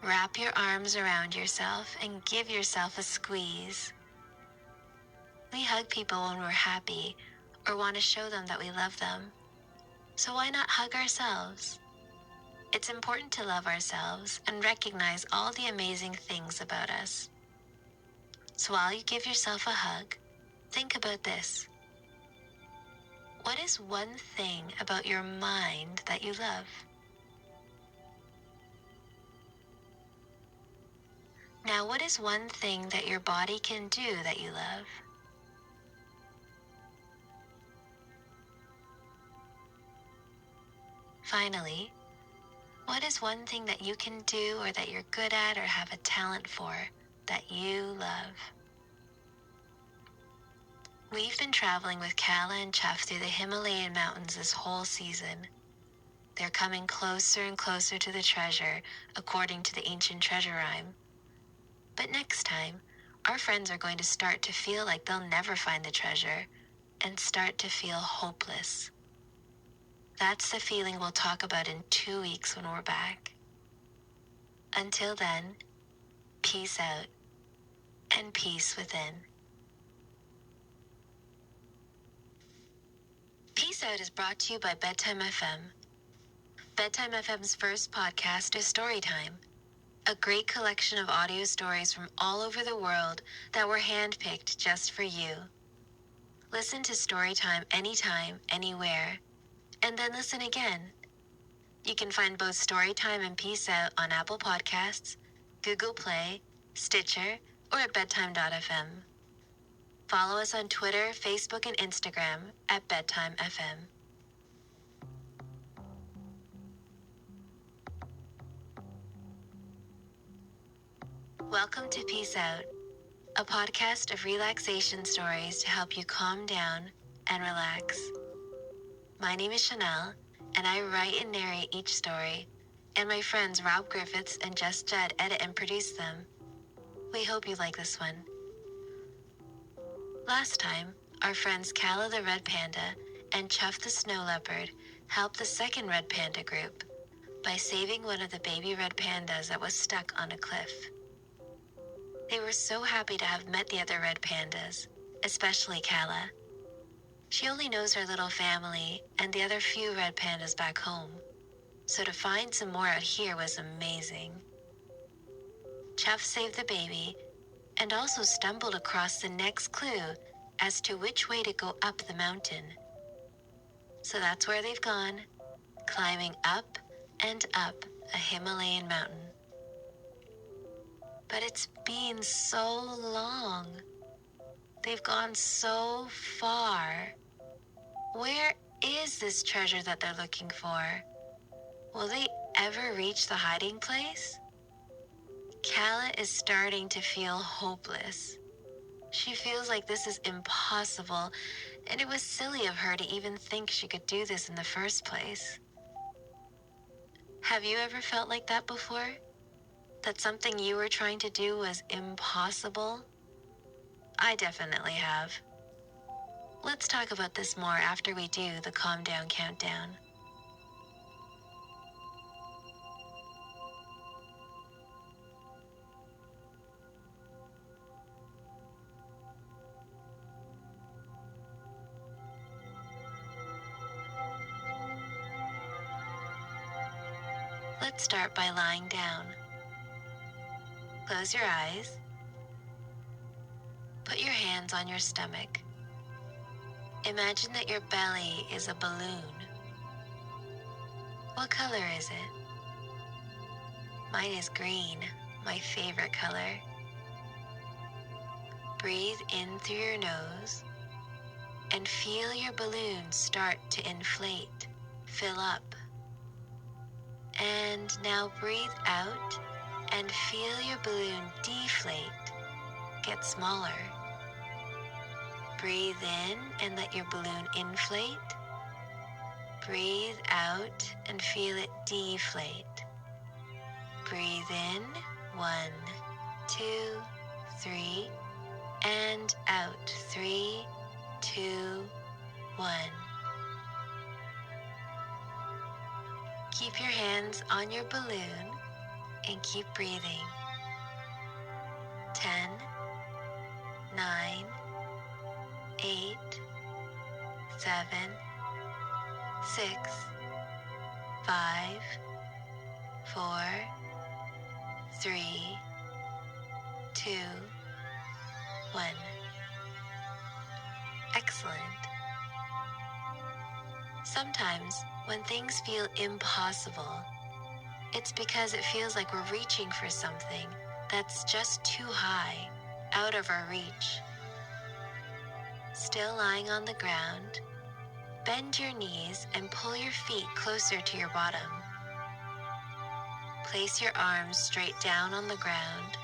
Wrap your arms around yourself and give yourself a squeeze. We hug people when we're happy or want to show them that we love them. So why not hug ourselves? It's important to love ourselves and recognize all the amazing things about us. So while you give yourself a hug, think about this. What is one thing about your mind that you love? Now, what is one thing that your body can do that you love? Finally, what is one thing that you can do or that you're good at or have a talent for that you love? We've been traveling with Kala and Chuff through the Himalayan mountains this whole season. They're coming closer and closer to the treasure, according to the ancient treasure rhyme. But next time, our friends are going to start to feel like they'll never find the treasure and start to feel hopeless. That's the feeling we'll talk about in 2 weeks when we're back. Until then, peace out and peace within. Peace Out is brought to you by Bedtime FM. Bedtime FM's first podcast is Storytime, a great collection of audio stories from all over the world that were handpicked just for you. Listen to Storytime anytime, anywhere, and then listen again. You can find both Storytime and Peace Out on Apple Podcasts, Google Play, Stitcher, or at bedtime.fm. Follow us on Twitter, Facebook, and Instagram at Bedtime FM. Welcome to Peace Out, a podcast of relaxation stories to help you calm down and relax. My name is Chanel, and I write and narrate each story, and my friends Rob Griffiths and Jess Judd edit and produce them. We hope you like this one. Last time, our friends Kala the Red Panda and Chuff the Snow Leopard helped the second Red Panda group by saving one of the baby red pandas that was stuck on a cliff. They were so happy to have met the other red pandas, especially Kala. She only knows her little family and the other few red pandas back home, so to find some more out here was amazing. Chuff saved the baby and also stumbled across the next clue as to which way to go up the mountain. So that's where they've gone, climbing up and up a Himalayan mountain. But it's been so long. They've gone so far. Where is this treasure that they're looking for? Will they ever reach the hiding place? Kala is starting to feel hopeless. She feels like this is impossible, and it was silly of her to even think she could do this in the first place. Have you ever felt like that before? That something you were trying to do was impossible? I definitely have. Let's talk about this more after we do the calm down countdown. Let's start by lying down. Close your eyes. Put your hands on your stomach. Imagine that your belly is a balloon. What color is it? Mine is green, my favorite color. Breathe in through your nose and feel your balloon start to inflate, fill up. And now breathe out and feel your balloon deflate, get smaller. Breathe in and let your balloon inflate. Breathe out and feel it deflate. Breathe in, 1, 2, 3, and out, 3, 2, 1. Keep your hands on your balloon and keep breathing. 10, 9, 8, 7, 6, 5, 4, 3, 2, 1. Excellent. Sometimes, when things feel impossible, it's because it feels like we're reaching for something that's just too high, out of our reach. Still lying on the ground, bend your knees and pull your feet closer to your bottom. Place your arms straight down on the ground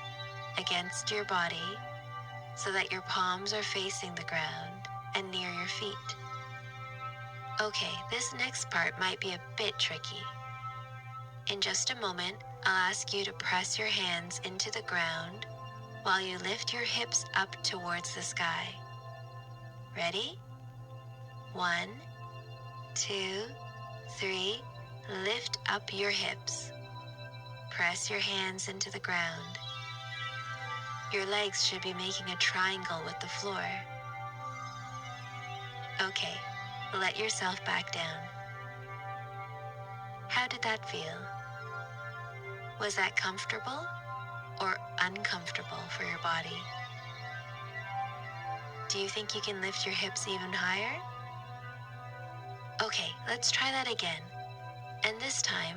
against your body so that your palms are facing the ground and near your feet. Okay, this next part might be a bit tricky. In just a moment, I'll ask you to press your hands into the ground while you lift your hips up towards the sky. Ready? 1, 2, 3, lift up your hips. Press your hands into the ground. Your legs should be making a triangle with the floor. Okay, let yourself back down. How did that feel? Was that comfortable or uncomfortable for your body? Do you think you can lift your hips even higher? Okay, let's try that again. And this time,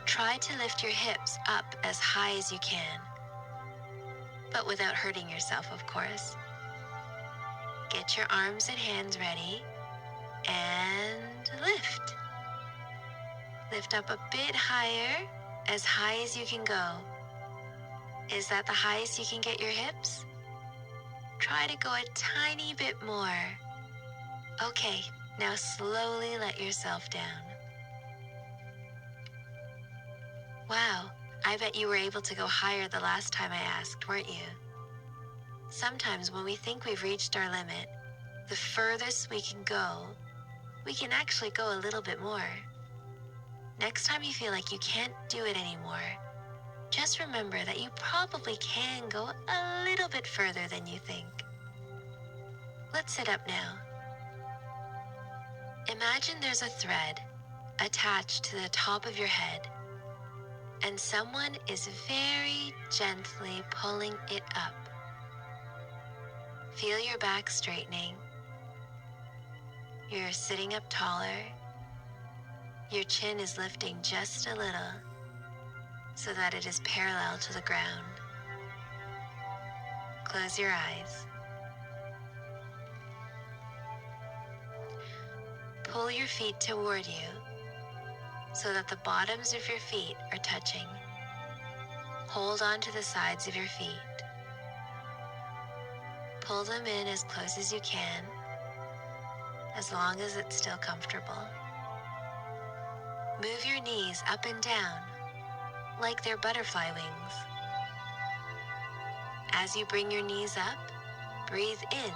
try to lift your hips up as high as you can, but without hurting yourself, of course. Get your arms and hands ready and lift. Lift up a bit higher, as high as you can go. Is that the highest you can get your hips? Try to go a tiny bit more. Okay, now slowly let yourself down. Wow, I bet you were able to go higher the last time I asked, weren't you? Sometimes when we think we've reached our limit, the furthest we can go, we can actually go a little bit more. Next time you feel like you can't do it anymore, just remember that you probably can go a little bit further than you think. Let's sit up now. Imagine there's a thread attached to the top of your head, and someone is very gently pulling it up. Feel your back straightening. You're sitting up taller. Your chin is lifting just a little so that it is parallel to the ground. Close your eyes. Pull your feet toward you so that the bottoms of your feet are touching. Hold on to the sides of your feet. Pull them in as close as you can, as long as it's still comfortable. Move your knees up and down like they're butterfly wings. As you bring your knees up, breathe in,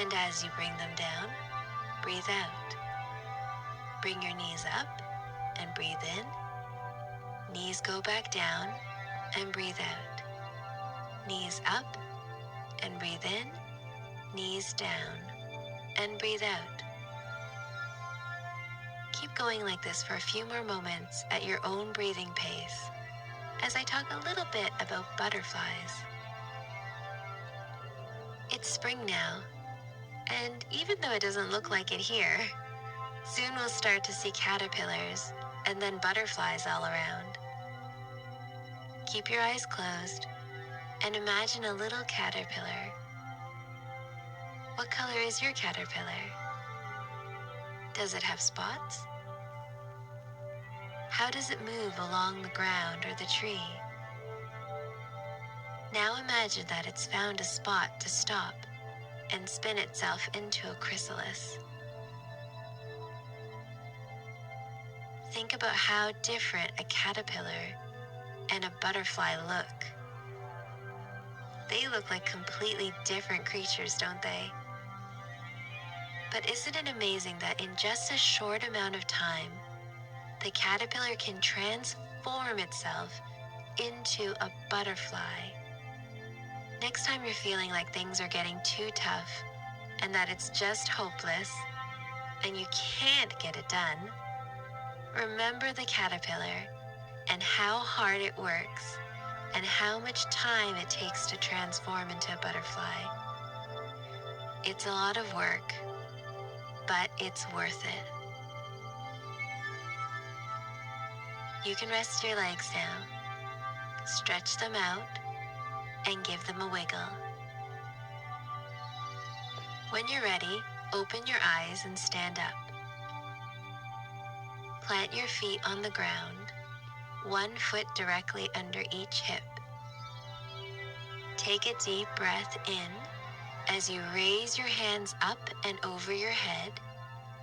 and as you bring them down, breathe out. Bring your knees up and breathe in. Knees go back down and breathe out. Knees up and breathe in. Knees down and breathe out. Keep going like this for a few more moments at your own breathing pace as I talk a little bit about butterflies. It's spring now, and even though it doesn't look like it here, soon we'll start to see caterpillars and then butterflies all around. Keep your eyes closed and imagine a little caterpillar. What color is your caterpillar? Does it have spots? How does it move along the ground or the tree? Now imagine that it's found a spot to stop and spin itself into a chrysalis. Think about how different a caterpillar and a butterfly look. They look like completely different creatures, don't they? But isn't it amazing that in just a short amount of time, the caterpillar can transform itself into a butterfly? Next time you're feeling like things are getting too tough and that it's just hopeless and you can't get it done, remember the caterpillar and how hard it works and how much time it takes to transform into a butterfly. It's a lot of work, but it's worth it. You can rest your legs now, stretch them out, and give them a wiggle. When you're ready, open your eyes and stand up. Plant your feet on the ground, one foot directly under each hip. Take a deep breath in as you raise your hands up and over your head,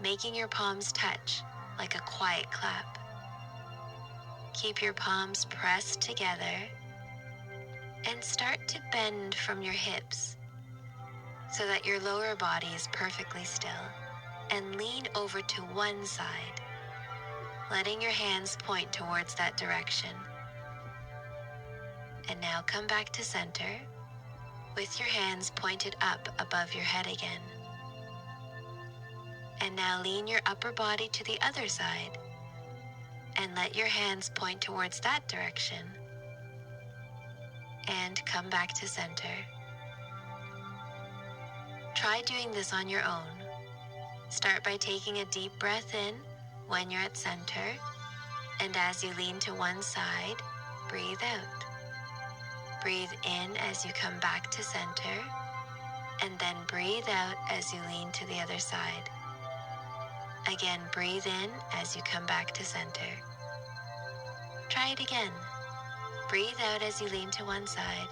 making your palms touch like a quiet clap. Keep your palms pressed together and start to bend from your hips so that your lower body is perfectly still, and lean over to one side. letting your hands point towards that direction. And now come back to center with your hands pointed up above your head again. And now lean your upper body to the other side and let your hands point towards that direction. And come back to center. Try doing this on your own. Start by taking a deep breath in when you're at center, and as you lean to one side, breathe out. Breathe in as you come back to center, and then breathe out as you lean to the other side. Again, breathe in as you come back to center. Try it again. Breathe out as you lean to one side.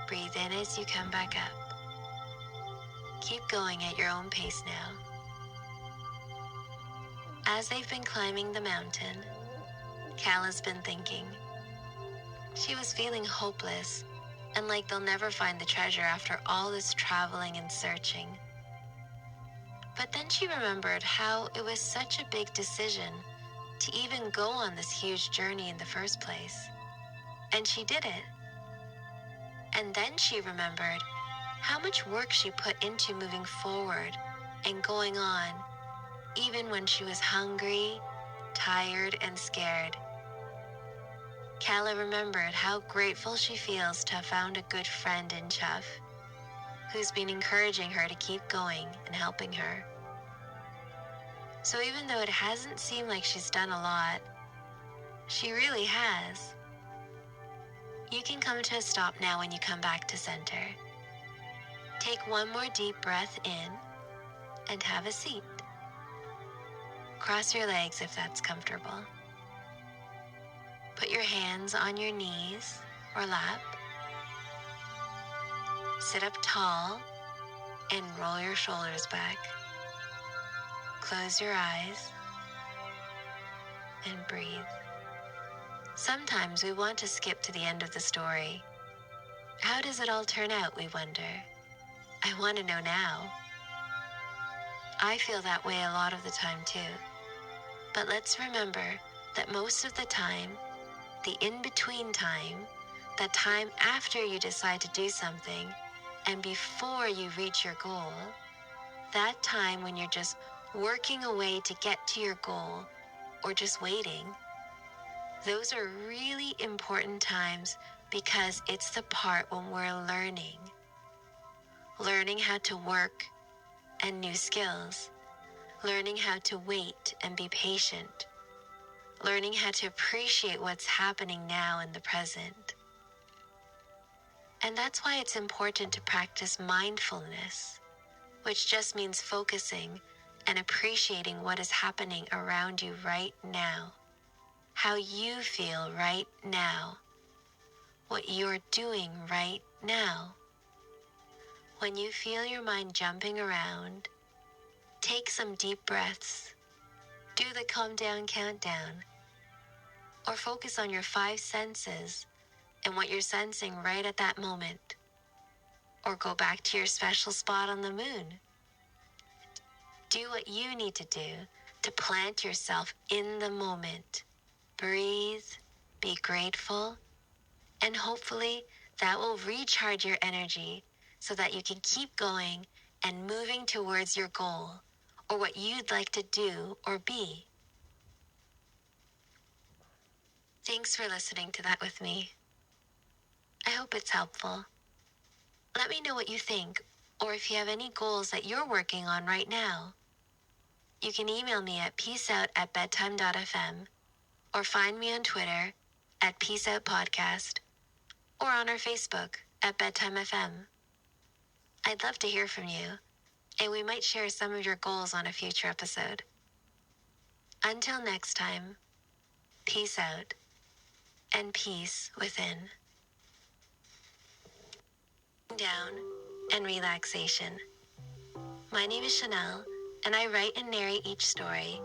Breathe in as you come back up. Keep going at your own pace now. As they've been climbing the mountain, Cal has been thinking. She was feeling hopeless and like they'll never find the treasure after all this traveling and searching. But then she remembered how it was such a big decision to even go on this huge journey in the first place. And she did it. And then she remembered how much work she put into moving forward and going on, even when she was hungry, tired, and scared. Kala remembered how grateful she feels to have found a good friend in Chuff, who's been encouraging her to keep going and helping her. So even though it hasn't seemed like she's done a lot, she really has. You can come to a stop now when you come back to center. Take one more deep breath in and have a seat. Cross your legs if that's comfortable. Put your hands on your knees or lap. Sit up tall and roll your shoulders back. Close your eyes and breathe. Sometimes we want to skip to the end of the story. How does it all turn out, we wonder? I want to know now. I feel that way a lot of the time too. But let's remember that most of the time, the in-between time, that time after you decide to do something and before you reach your goal, that time when you're just working away to get to your goal or just waiting, those are really important times because it's the part when we're learning how to work and new skills, learning how to wait and be patient, learning how to appreciate what's happening now in the present. And that's why it's important to practice mindfulness, which just means focusing and appreciating what is happening around you right now, how you feel right now, what you're doing right now. When you feel your mind jumping around, take some deep breaths, do the calm down countdown, or focus on your 5 senses and what you're sensing right at that moment. Or go back to your special spot on the moon. Do what you need to do to plant yourself in the moment. Breathe, be grateful, and hopefully that will recharge your energy so that you can keep going and moving towards your goal or what you'd like to do or be. Thanks for listening to that with me. I hope it's helpful. Let me know what you think, or if you have any goals that you're working on right now. You can email me at peaceout@bedtime.fm, or find me on Twitter at peaceoutpodcast, or on our Facebook at Bedtime FM. I'd love to hear from you, and we might share some of your goals on a future episode. Until next time, peace out and peace within. Down and relaxation. My name is Chanel, and I write and narrate each story,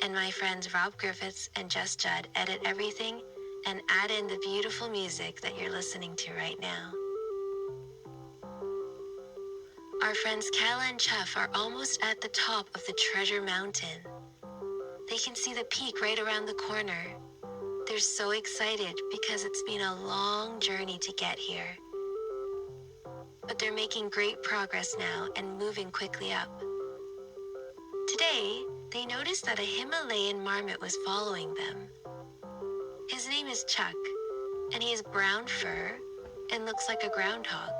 and my friends Rob Griffiths and Jess Judd edit everything and add in the beautiful music that you're listening to right now. Our friends Kala and Chuff are almost at the top of the treasure mountain. They can see the peak right around the corner. They're so excited because it's been a long journey to get here. But they're making great progress now and moving quickly up. Today, they noticed that a Himalayan marmot was following them. His name is Chuck, and he has brown fur and looks like a groundhog.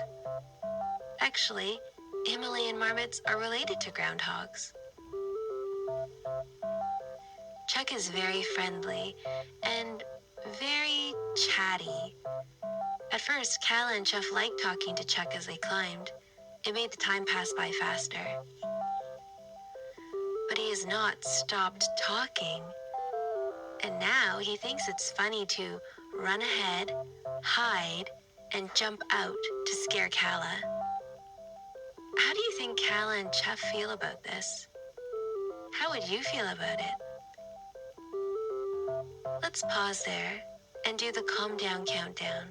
Actually, Himalayan marmots are related to groundhogs. Chuck is very friendly and very chatty. At first, Kala and Chuff liked talking to Chuck as they climbed. It made the time pass by faster. But he has not stopped talking. And now he thinks it's funny to run ahead, hide, and jump out to scare Kala. How do you think Kala and Chuff feel about this? How would you feel about it? Let's pause there and do the calm down countdown.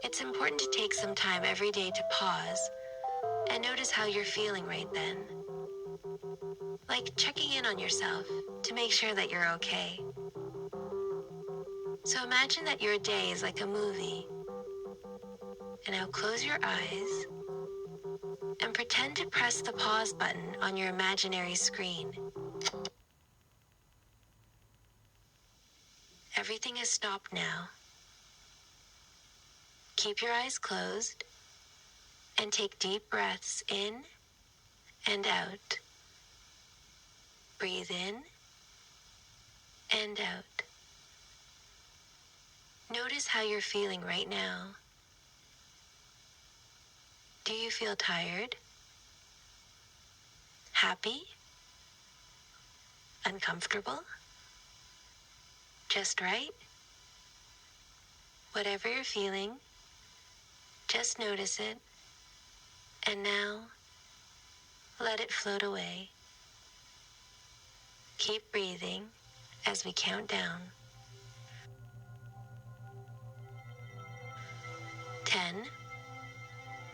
It's important to take some time every day to pause and notice how you're feeling right then. Like checking in on yourself to make sure that you're okay. So imagine that your day is like a movie. And now close your eyes and pretend to press the pause button on your imaginary screen. Everything has stopped now. Keep your eyes closed and take deep breaths in and out. Breathe in and out. Notice how you're feeling right now. Do you feel tired? Happy? Uncomfortable? Just right? Whatever you're feeling, just notice it, and now let it float away. Keep breathing as we count down. 10,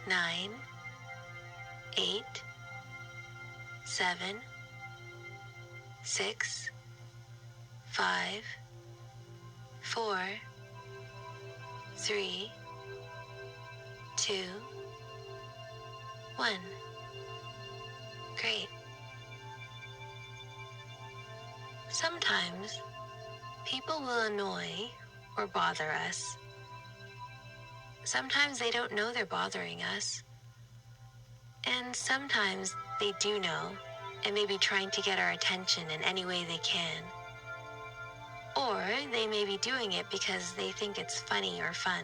9, 8, 7, 6, 5, 4, 3, 2, 1. Great. Sometimes people will annoy or bother us. Sometimes they don't know they're bothering us. And sometimes they do know and may be trying to get our attention in any way they can. Or they may be doing it because they think it's funny or fun.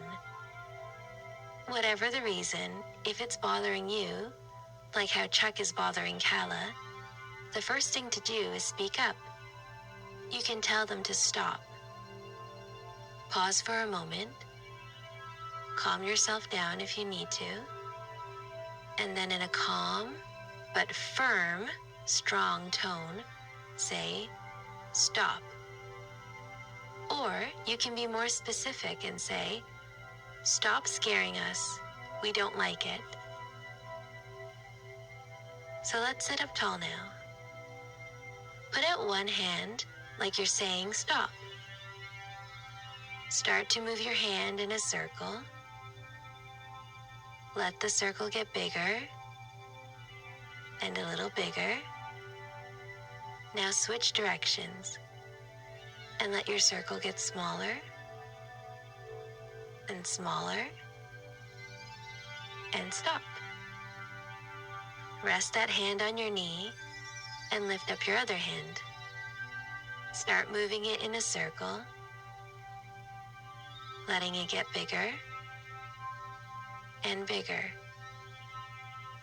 Whatever the reason, if it's bothering you, like how Chuck is bothering Kala, the first thing to do is speak up. You can tell them to stop. Pause for a moment. Calm yourself down if you need to. And then in a calm but firm, strong tone, say, stop. Or you can be more specific and say, stop scaring us. We don't like it. So let's sit up tall now. Put out one hand like you're saying stop. Start to move your hand in a circle. Let the circle get bigger and a little bigger. Now switch directions and let your circle get smaller and smaller and stop. Rest that hand on your knee and lift up your other hand. Start moving it in a circle, letting it get bigger and bigger.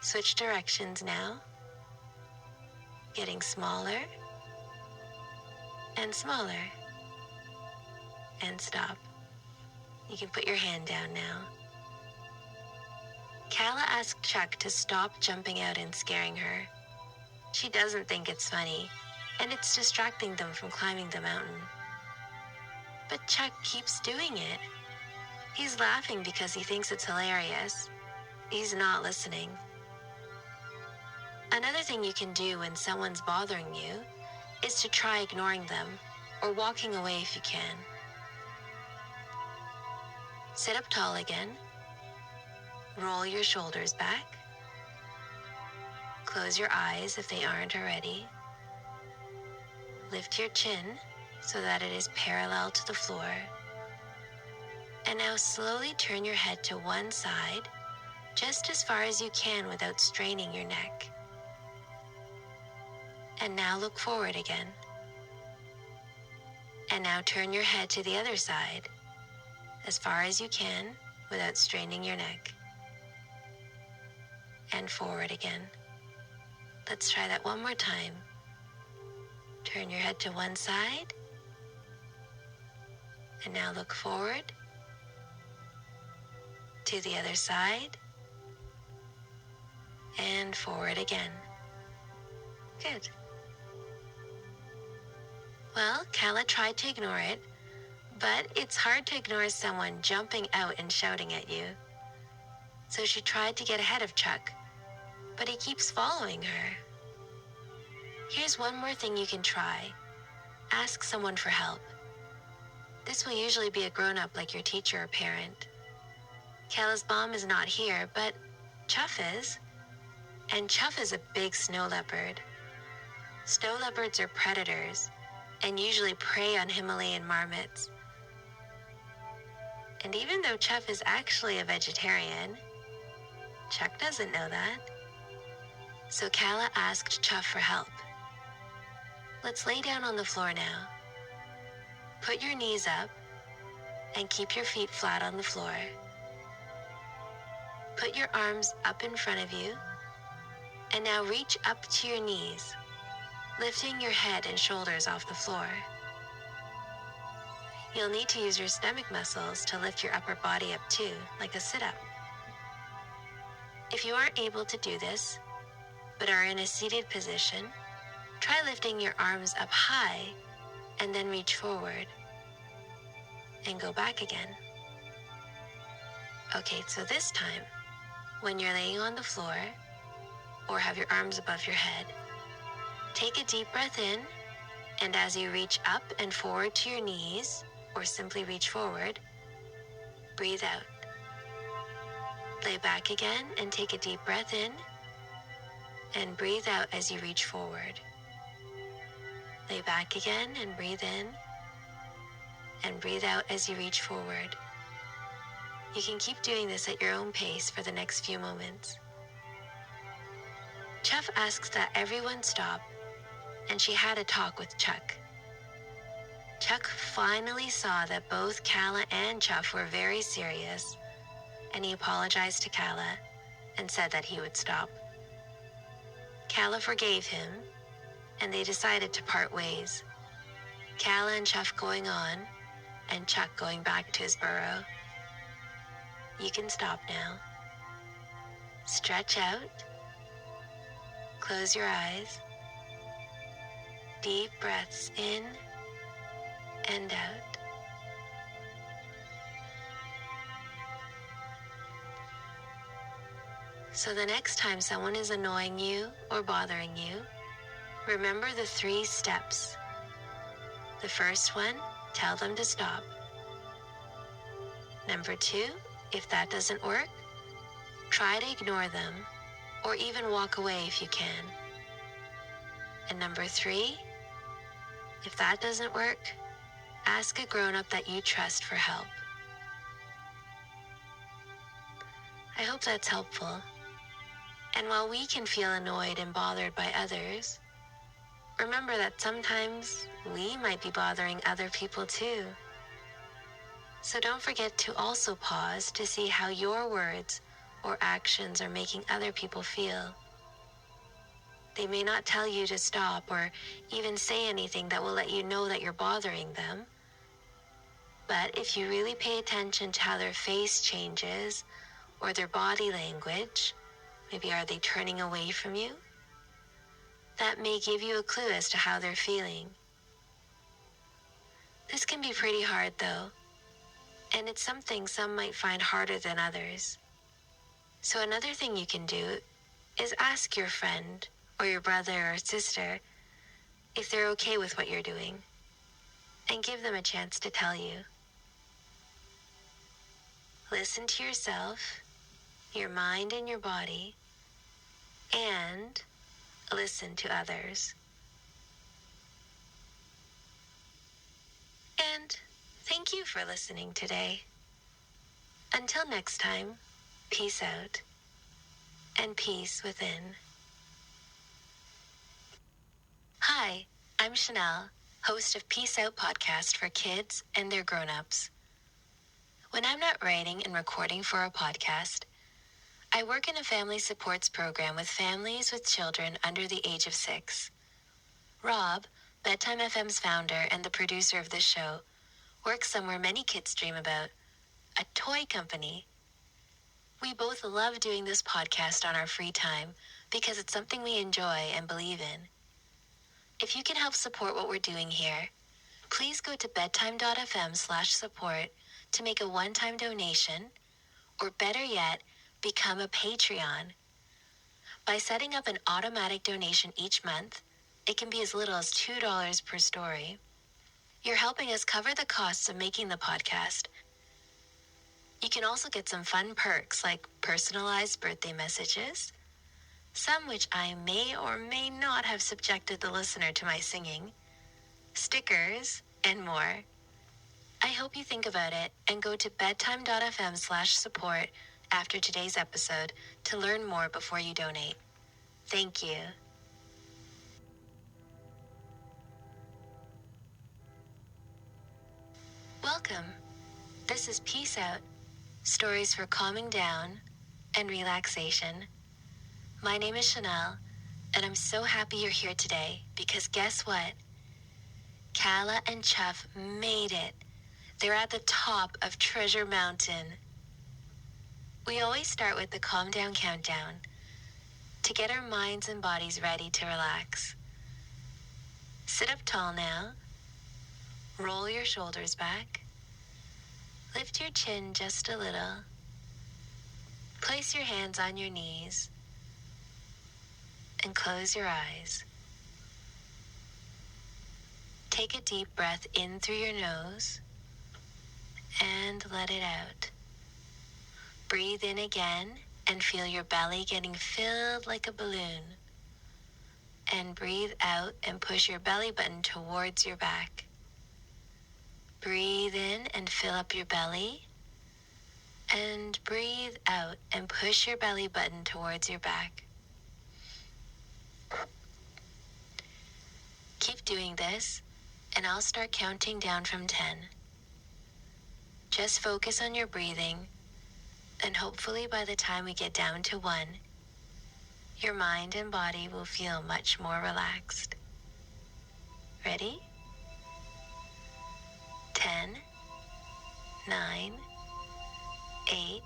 Switch directions now, getting smaller and smaller, and stop. You can put your hand down now. Kala asked Chuck to stop jumping out and scaring her. She doesn't think it's funny, and it's distracting them from climbing the mountain. But Chuck keeps doing it. He's laughing because he thinks it's hilarious. He's not listening. Another thing you can do when someone's bothering you is to try ignoring them or walking away if you can. Sit up tall again. Roll your shoulders back. Close your eyes if they aren't already. Lift your chin so that it is parallel to the floor. And now slowly turn your head to one side, just as far as you can without straining your neck. And now look forward again. And now turn your head to the other side, as far as you can without straining your neck. And forward again. Let's try that one more time. Turn your head to one side. And now look forward to the other side. And forward again. Good. Well, Kala tried to ignore it, but it's hard to ignore someone jumping out and shouting at you. So she tried to get ahead of Chuck, but he keeps following her. Here's one more thing you can try. Ask someone for help. This will usually be a grown-up like your teacher or parent. Kala's mom is not here, but Chuff is. And Chuff is a big snow leopard. Snow leopards are predators and usually prey on Himalayan marmots. And even though Chuff is actually a vegetarian, Chuck doesn't know that. So Kala asked Chuff for help. Let's lay down on the floor now. Put your knees up and keep your feet flat on the floor. Put your arms up in front of you and now reach up to your knees, lifting your head and shoulders off the floor. You'll need to use your stomach muscles to lift your upper body up too, like a sit-up. If you aren't able to do this, but are in a seated position, try lifting your arms up high and then reach forward and go back again. Okay, so this time, when you're laying on the floor or have your arms above your head, take a deep breath in, and as you reach up and forward to your knees, or simply reach forward, breathe out. Lay back again and take a deep breath in, and breathe out as you reach forward. Lay back again and breathe in, and breathe out as you reach forward. You can keep doing this at your own pace for the next few moments. Chuff asks that everyone stop, and she had a talk with Chuck. Chuck finally saw that both Kala and Chuff were very serious, and he apologized to Kala and said that he would stop. Kala forgave him, and they decided to part ways. Kala and Chuff going on, and Chuck going back to his burrow. You can stop now. Stretch out. Close your eyes. Deep breaths in and out. So the next time someone is annoying you or bothering you, remember the 3 steps. The first one, tell them to stop. Number 2, if that doesn't work, try to ignore them or even walk away if you can. And number 3, if that doesn't work, ask a grown-up that you trust for help. I hope that's helpful. And while we can feel annoyed and bothered by others, remember that sometimes we might be bothering other people too. So don't forget to also pause to see how your words or actions are making other people feel. They may not tell you to stop or even say anything that will let you know that you're bothering them. But if you really pay attention to how their face changes or their body language, maybe are they turning away from you? That may give you a clue as to how they're feeling. This can be pretty hard though, and it's something some might find harder than others. So another thing you can do is ask your friend or your brother or sister, if they're okay with what you're doing, and give them a chance to tell you. Listen to yourself, your mind and your body, and listen to others. And thank you for listening today. Until next time, peace out and peace within. Hi, I'm Chanel, host of Peace Out podcast for kids and their grown-ups. When I'm not writing and recording for a podcast, I work in a family supports program with families with children under the age of 6. Rob, Bedtime FM's founder and the producer of this show, works somewhere many kids dream about, a toy company. We both love doing this podcast on our free time because it's something we enjoy and believe in. If you can help support what we're doing here, please go to bedtime.fm/support to make a one-time donation, or better yet, become a Patreon. By setting up an automatic donation each month, it can be as little as $2 per story. You're helping us cover the costs of making the podcast. You can also get some fun perks like personalized birthday messages, some which I may or may not have subjected the listener to my singing, stickers, and more. I hope you think about it and go to bedtime.fm/support after today's episode to learn more before you donate. Thank you. Welcome. This is Peace Out, stories for calming down and relaxation. My name is Chanel, and I'm so happy you're here today because guess what? Kala and Chuff made it. They're at the top of Treasure Mountain. We always start with the calm down countdown to get our minds and bodies ready to relax. Sit up tall now. Roll your shoulders back. Lift your chin just a little. Place your hands on your knees and close your eyes. Take a deep breath in through your nose and let it out. Breathe in again and feel your belly getting filled like a balloon. And breathe out and push your belly button towards your back. Breathe in and fill up your belly. And breathe out and push your belly button towards your back. Keep doing this, and I'll start counting down from 10. Just focus on your breathing, and hopefully by the time we get down to 1, your mind and body will feel much more relaxed. Ready? 10, 9, 8,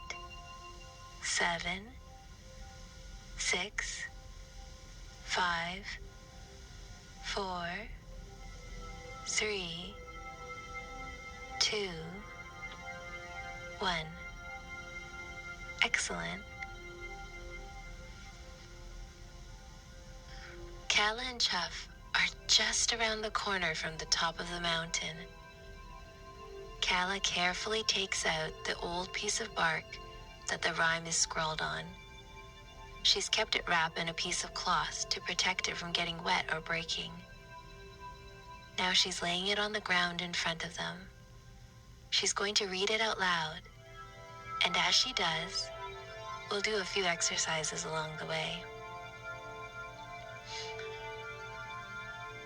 7, 6, 5, 4, 3, 2, 1. Excellent. Kala and Chuff are just around the corner from the top of the mountain. Kala carefully takes out the old piece of bark that the rhyme is scrawled on. She's kept it wrapped in a piece of cloth to protect it from getting wet or breaking. Now she's laying it on the ground in front of them. She's going to read it out loud, and as she does, we'll do a few exercises along the way.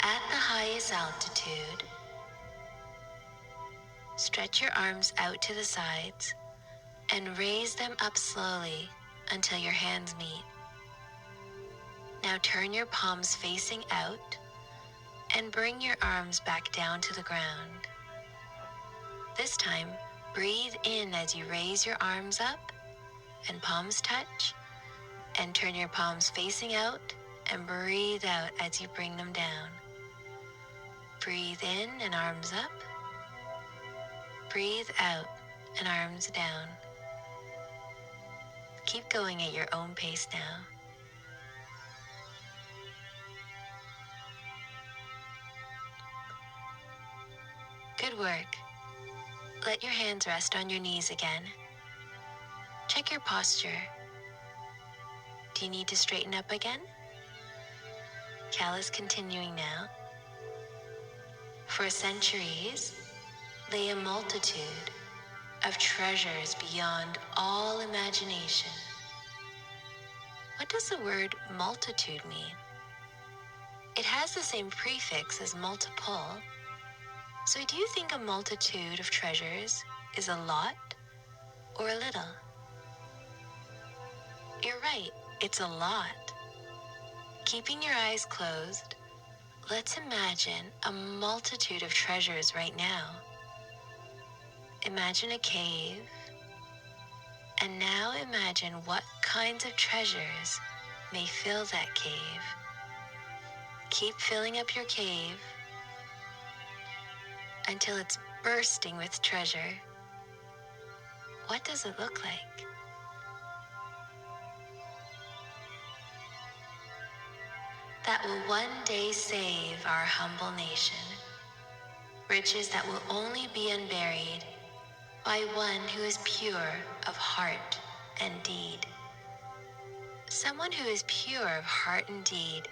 At the highest altitude, stretch your arms out to the sides and raise them up slowly until your hands meet. Now turn your palms facing out and bring your arms back down to the ground. This time, breathe in as you raise your arms up and palms touch, and turn your palms facing out and breathe out as you bring them down. Breathe in and arms up. Breathe out and arms down. Keep going at your own pace now. work. Let your hands rest on your knees again. Check your posture. Do you need to straighten up again? Cal is continuing now. For centuries, lay a multitude of treasures beyond all imagination. What does the word multitude mean? It has the same prefix as multiple. So do you think a multitude of treasures is a lot or a little? You're right, it's a lot. Keeping your eyes closed, let's imagine a multitude of treasures right now. Imagine a cave, and now imagine what kinds of treasures may fill that cave. Keep filling up your cave until it's bursting with treasure. What does it look like? That will one day save our humble nation. Riches that will only be unburied by one who is pure of heart and deed. Someone who is pure of heart and deed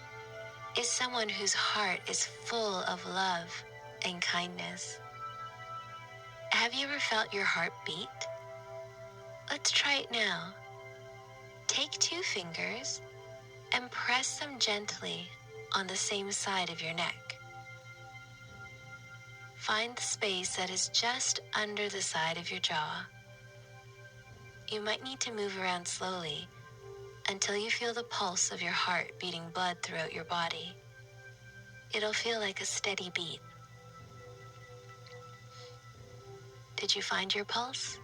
is someone whose heart is full of love and kindness. Have you ever felt your heart beat? Let's try it now. Take 2 fingers and press them gently on the same side of your neck. Find the space that is just under the side of your jaw. You might need to move around slowly until you feel the pulse of your heart beating blood throughout your body. It'll feel like a steady beat. Did you find your pulse?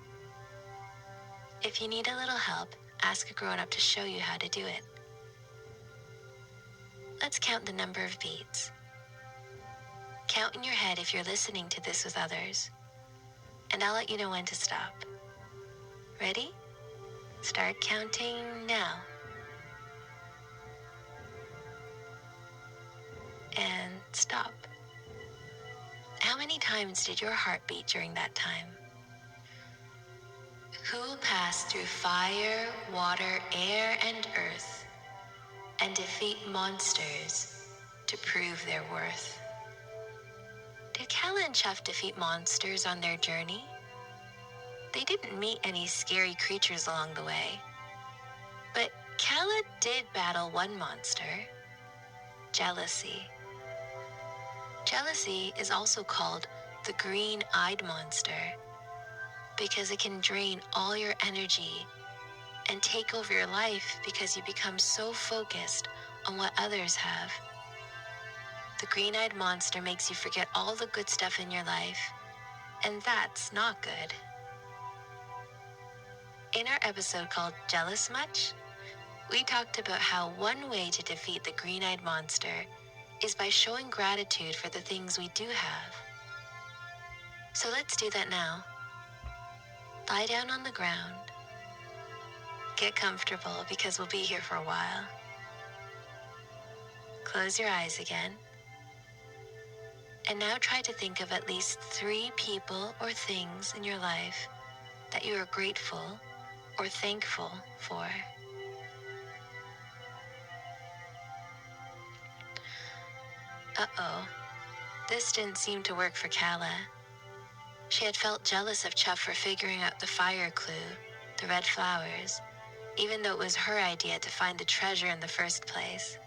If you need a little help, ask a grown-up to show you how to do it. Let's count the number of beats. Count in your head if you're listening to this with others, and I'll let you know when to stop. Ready? Start counting now. And stop. How many times did your heart beat during that time? Who will pass through fire, water, air, and earth, and defeat monsters to prove their worth? Did Kala and Chuff defeat monsters on their journey? They didn't meet any scary creatures along the way. But Kala did battle one monster, jealousy. Jealousy is also called the green-eyed monster because it can drain all your energy and take over your life because you become so focused on what others have. The green-eyed monster makes you forget all the good stuff in your life, and that's not good. In our episode called Jealous Much, we talked about how one way to defeat the green-eyed monster is by showing gratitude for the things we do have. So let's do that now. Lie down on the ground. Get comfortable because we'll be here for a while. Close your eyes again. And now try to think of at least 3 people or things in your life that you are grateful or thankful for. Uh-oh, this didn't seem to work for Kala. She had felt jealous of Chuff for figuring out the fire clue, the red flowers, even though it was her idea to find the treasure in the first place.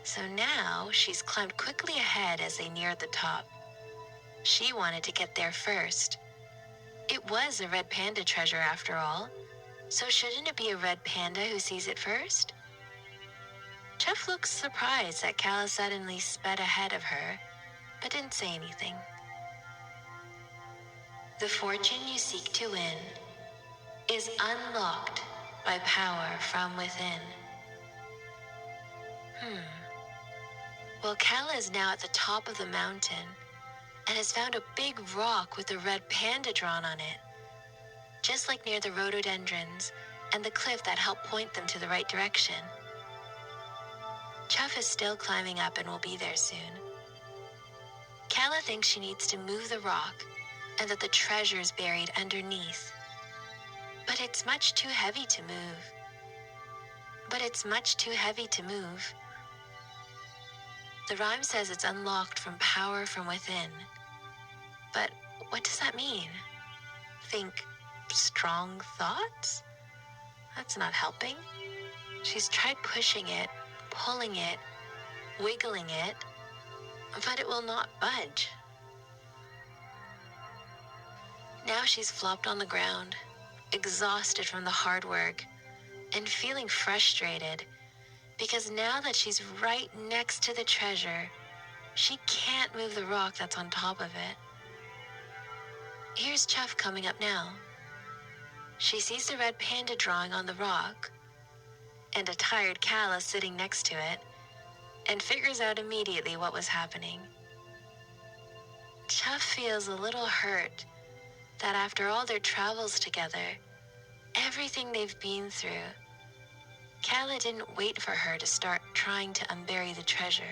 So now she's climbed quickly ahead as they neared the top. She wanted to get there first. It was a red panda treasure after all, so shouldn't it be a red panda who sees it first? Chuff looks surprised that Kala suddenly sped ahead of her, but didn't say anything. The fortune you seek to win is unlocked by power from within. Well, Kala is now at the top of the mountain and has found a big rock with a red panda drawn on it, just like near the rhododendrons and the cliff that helped point them to the right direction. Chuff is still climbing up and will be there soon. Kala thinks she needs to move the rock and that the treasure is buried underneath. But it's much too heavy to move. The rhyme says it's unlocked from power from within. But what does that mean? Think strong thoughts? That's not helping. She's tried pushing it, pulling it, wiggling it, but it will not budge. Now she's flopped on the ground, exhausted from the hard work, and feeling frustrated because now that she's right next to the treasure, she can't move the rock that's on top of it. Here's Chuff coming up now. She sees the red panda drawing on the rock and a tired Kala sitting next to it and figures out immediately what was happening. Chuff feels a little hurt that after all their travels together, everything they've been through, Kala didn't wait for her to start trying to unbury the treasure.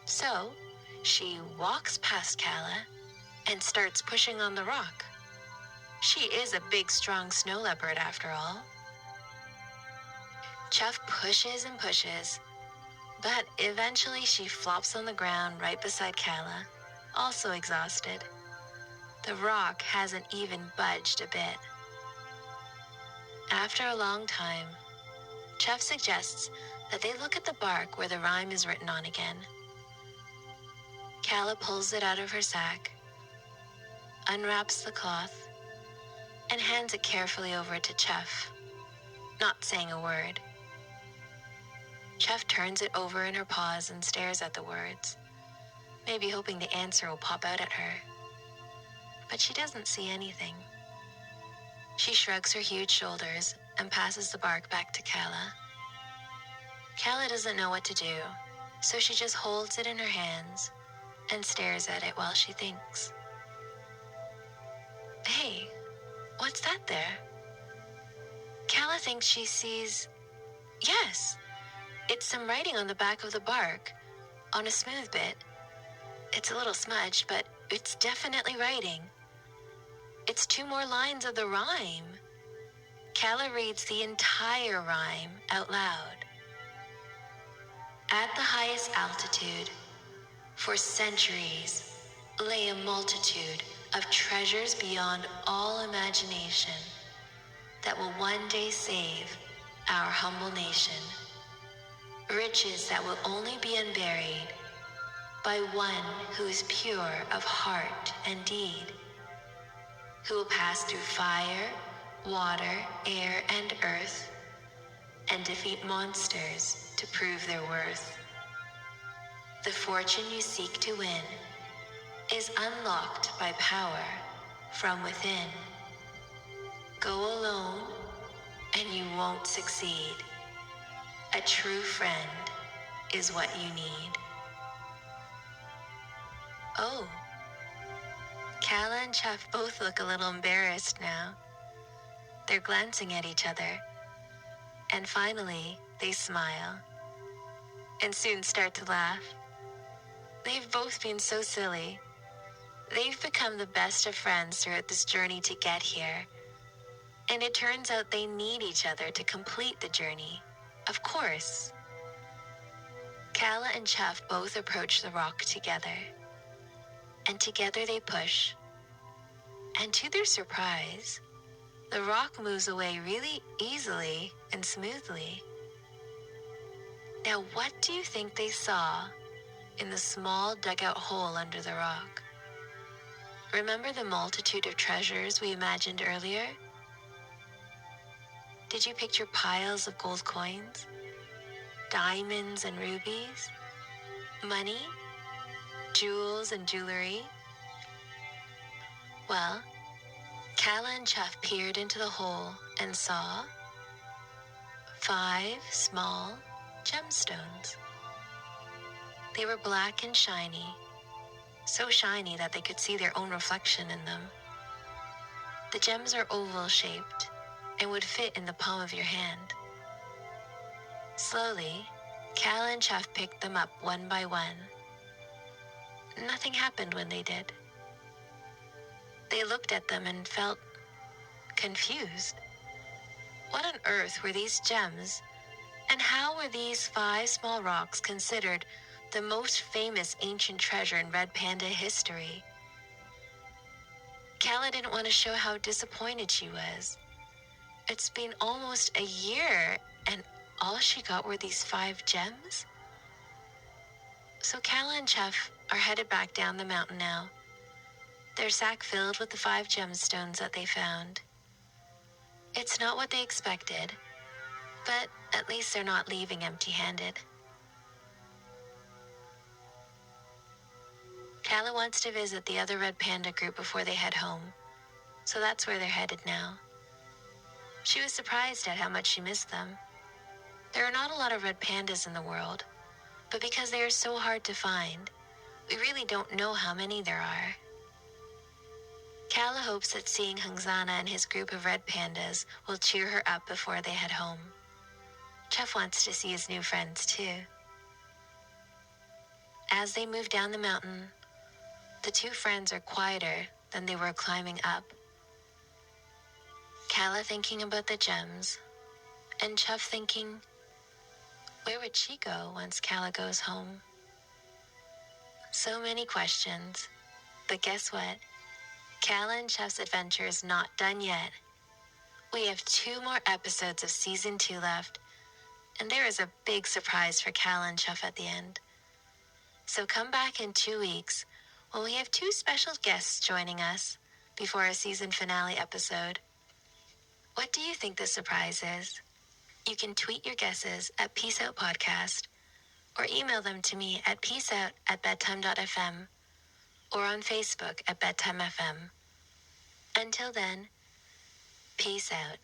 So, she walks past Kala and starts pushing on the rock. She is a big, strong snow leopard after all. Chuff pushes and pushes, but eventually she flops on the ground right beside Kala, also exhausted. The rock hasn't even budged a bit. After a long time, Chuff suggests that they look at the bark where the rhyme is written on again. Kala pulls it out of her sack, unwraps the cloth, and hands it carefully over to Chuff, not saying a word. Chuff turns it over in her paws and stares at the words, maybe hoping the answer will pop out at her. But she doesn't see anything. She shrugs her huge shoulders and passes the bark back to Kala. Kala doesn't know what to do, so she just holds it in her hands and stares at it while she thinks. Hey, what's that there? Kala thinks she sees... Yes, it's some writing on the back of the bark, on a smooth bit. It's a little smudged, but it's definitely writing. It's 2 more lines of the rhyme. Kala reads the entire rhyme out loud. At the highest altitude, for centuries, lay a multitude of treasures beyond all imagination that will one day save our humble nation. Riches that will only be unburied by one who is pure of heart and deed, who will pass through fire, water, air, and earth, and defeat monsters to prove their worth. The fortune you seek to win is unlocked by power from within. Go alone and you won't succeed. A true friend is what you need. Oh, Kala and Chuff both look a little embarrassed now. They're glancing at each other, and finally they smile, and soon start to laugh. They've both been so silly. They've become the best of friends throughout this journey to get here, and it turns out they need each other to complete the journey. Of course. Kala and Chuff both approach the rock together, and together they push. And to their surprise, the rock moves away really easily and smoothly. Now, what do you think they saw in the small dugout hole under the rock? Remember the multitude of treasures we imagined earlier? Did you picture piles of gold coins, diamonds and rubies, money, jewels and jewelry? Well, Kala and Chuff peered into the hole and saw 5 small gemstones. They were black and shiny, so shiny that they could see their own reflection in them. The gems are oval-shaped and would fit in the palm of your hand. Slowly, Kala and Chuff picked them up one by one. nothing happened when they did. They looked at them and felt confused. What on earth were these gems? And how were these 5 small rocks considered the most famous ancient treasure in red panda history? Kala didn't want to show how disappointed she was. It's been almost a year, and all she got were these 5 gems? So Kala and Chef are headed back down the mountain now, their sack filled with the 5 gemstones that they found. It's not what they expected, but at least they're not leaving empty-handed. Kala wants to visit the other red panda group before they head home, so that's where they're headed now. She was surprised at how much she missed them. There are not a lot of red pandas in the world, but because they are so hard to find, we really don't know how many there are. Kala hopes that seeing Hangzana and his group of red pandas will cheer her up before they head home. Chef wants to see his new friends too. As they move down the mountain, the 2 friends are quieter than they were climbing up. Kala thinking about the gems, and Chef thinking, where would she go once Kala goes home? So many questions, but guess what? Kala and Chef's adventure is not done yet. We have 2 more episodes of season 2 left, and there is a big surprise for Kala and Chef at the end. So come back in 2 weeks when we have 2 special guests joining us before our season finale episode. What do you think the surprise is? You can tweet your guesses at Peace Out Podcast or email them to me at peaceout@bedtime.fm or on Facebook at Bedtime FM. Until then, peace out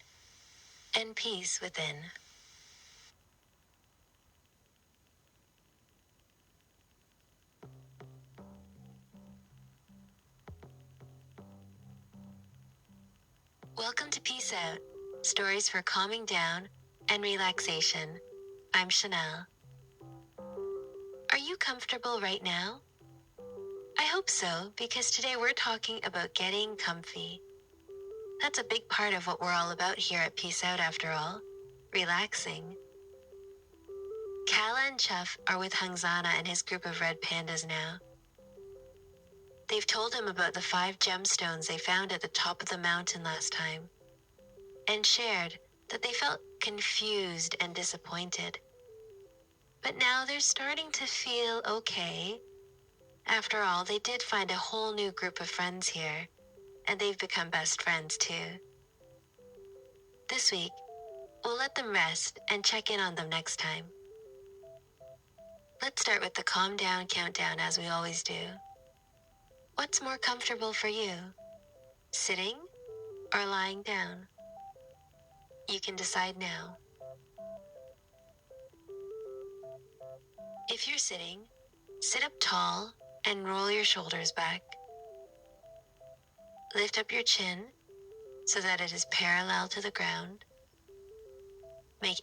and peace within. Welcome to Peace Out, stories for calming down and relaxation. I'm Chanel. Are you comfortable right now? I hope so, because today we're talking about getting comfy. That's a big part of what we're all about here at Peace Out after all, relaxing. Kala and Chef are with Hangzana and his group of red pandas now. They've told him about the 5 gemstones they found at the top of the mountain last time, and shared that they felt confused and disappointed. But now they're starting to feel okay. After all, they did find a whole new group of friends here, and they've become best friends too. This week, we'll let them rest and check in on them next time. Let's start with the calm down countdown as we always do. What's more comfortable for you? Sitting or lying down? You can decide now. If you're sitting, sit up tall and roll your shoulders back. Lift up your chin so that it is parallel to the ground. Make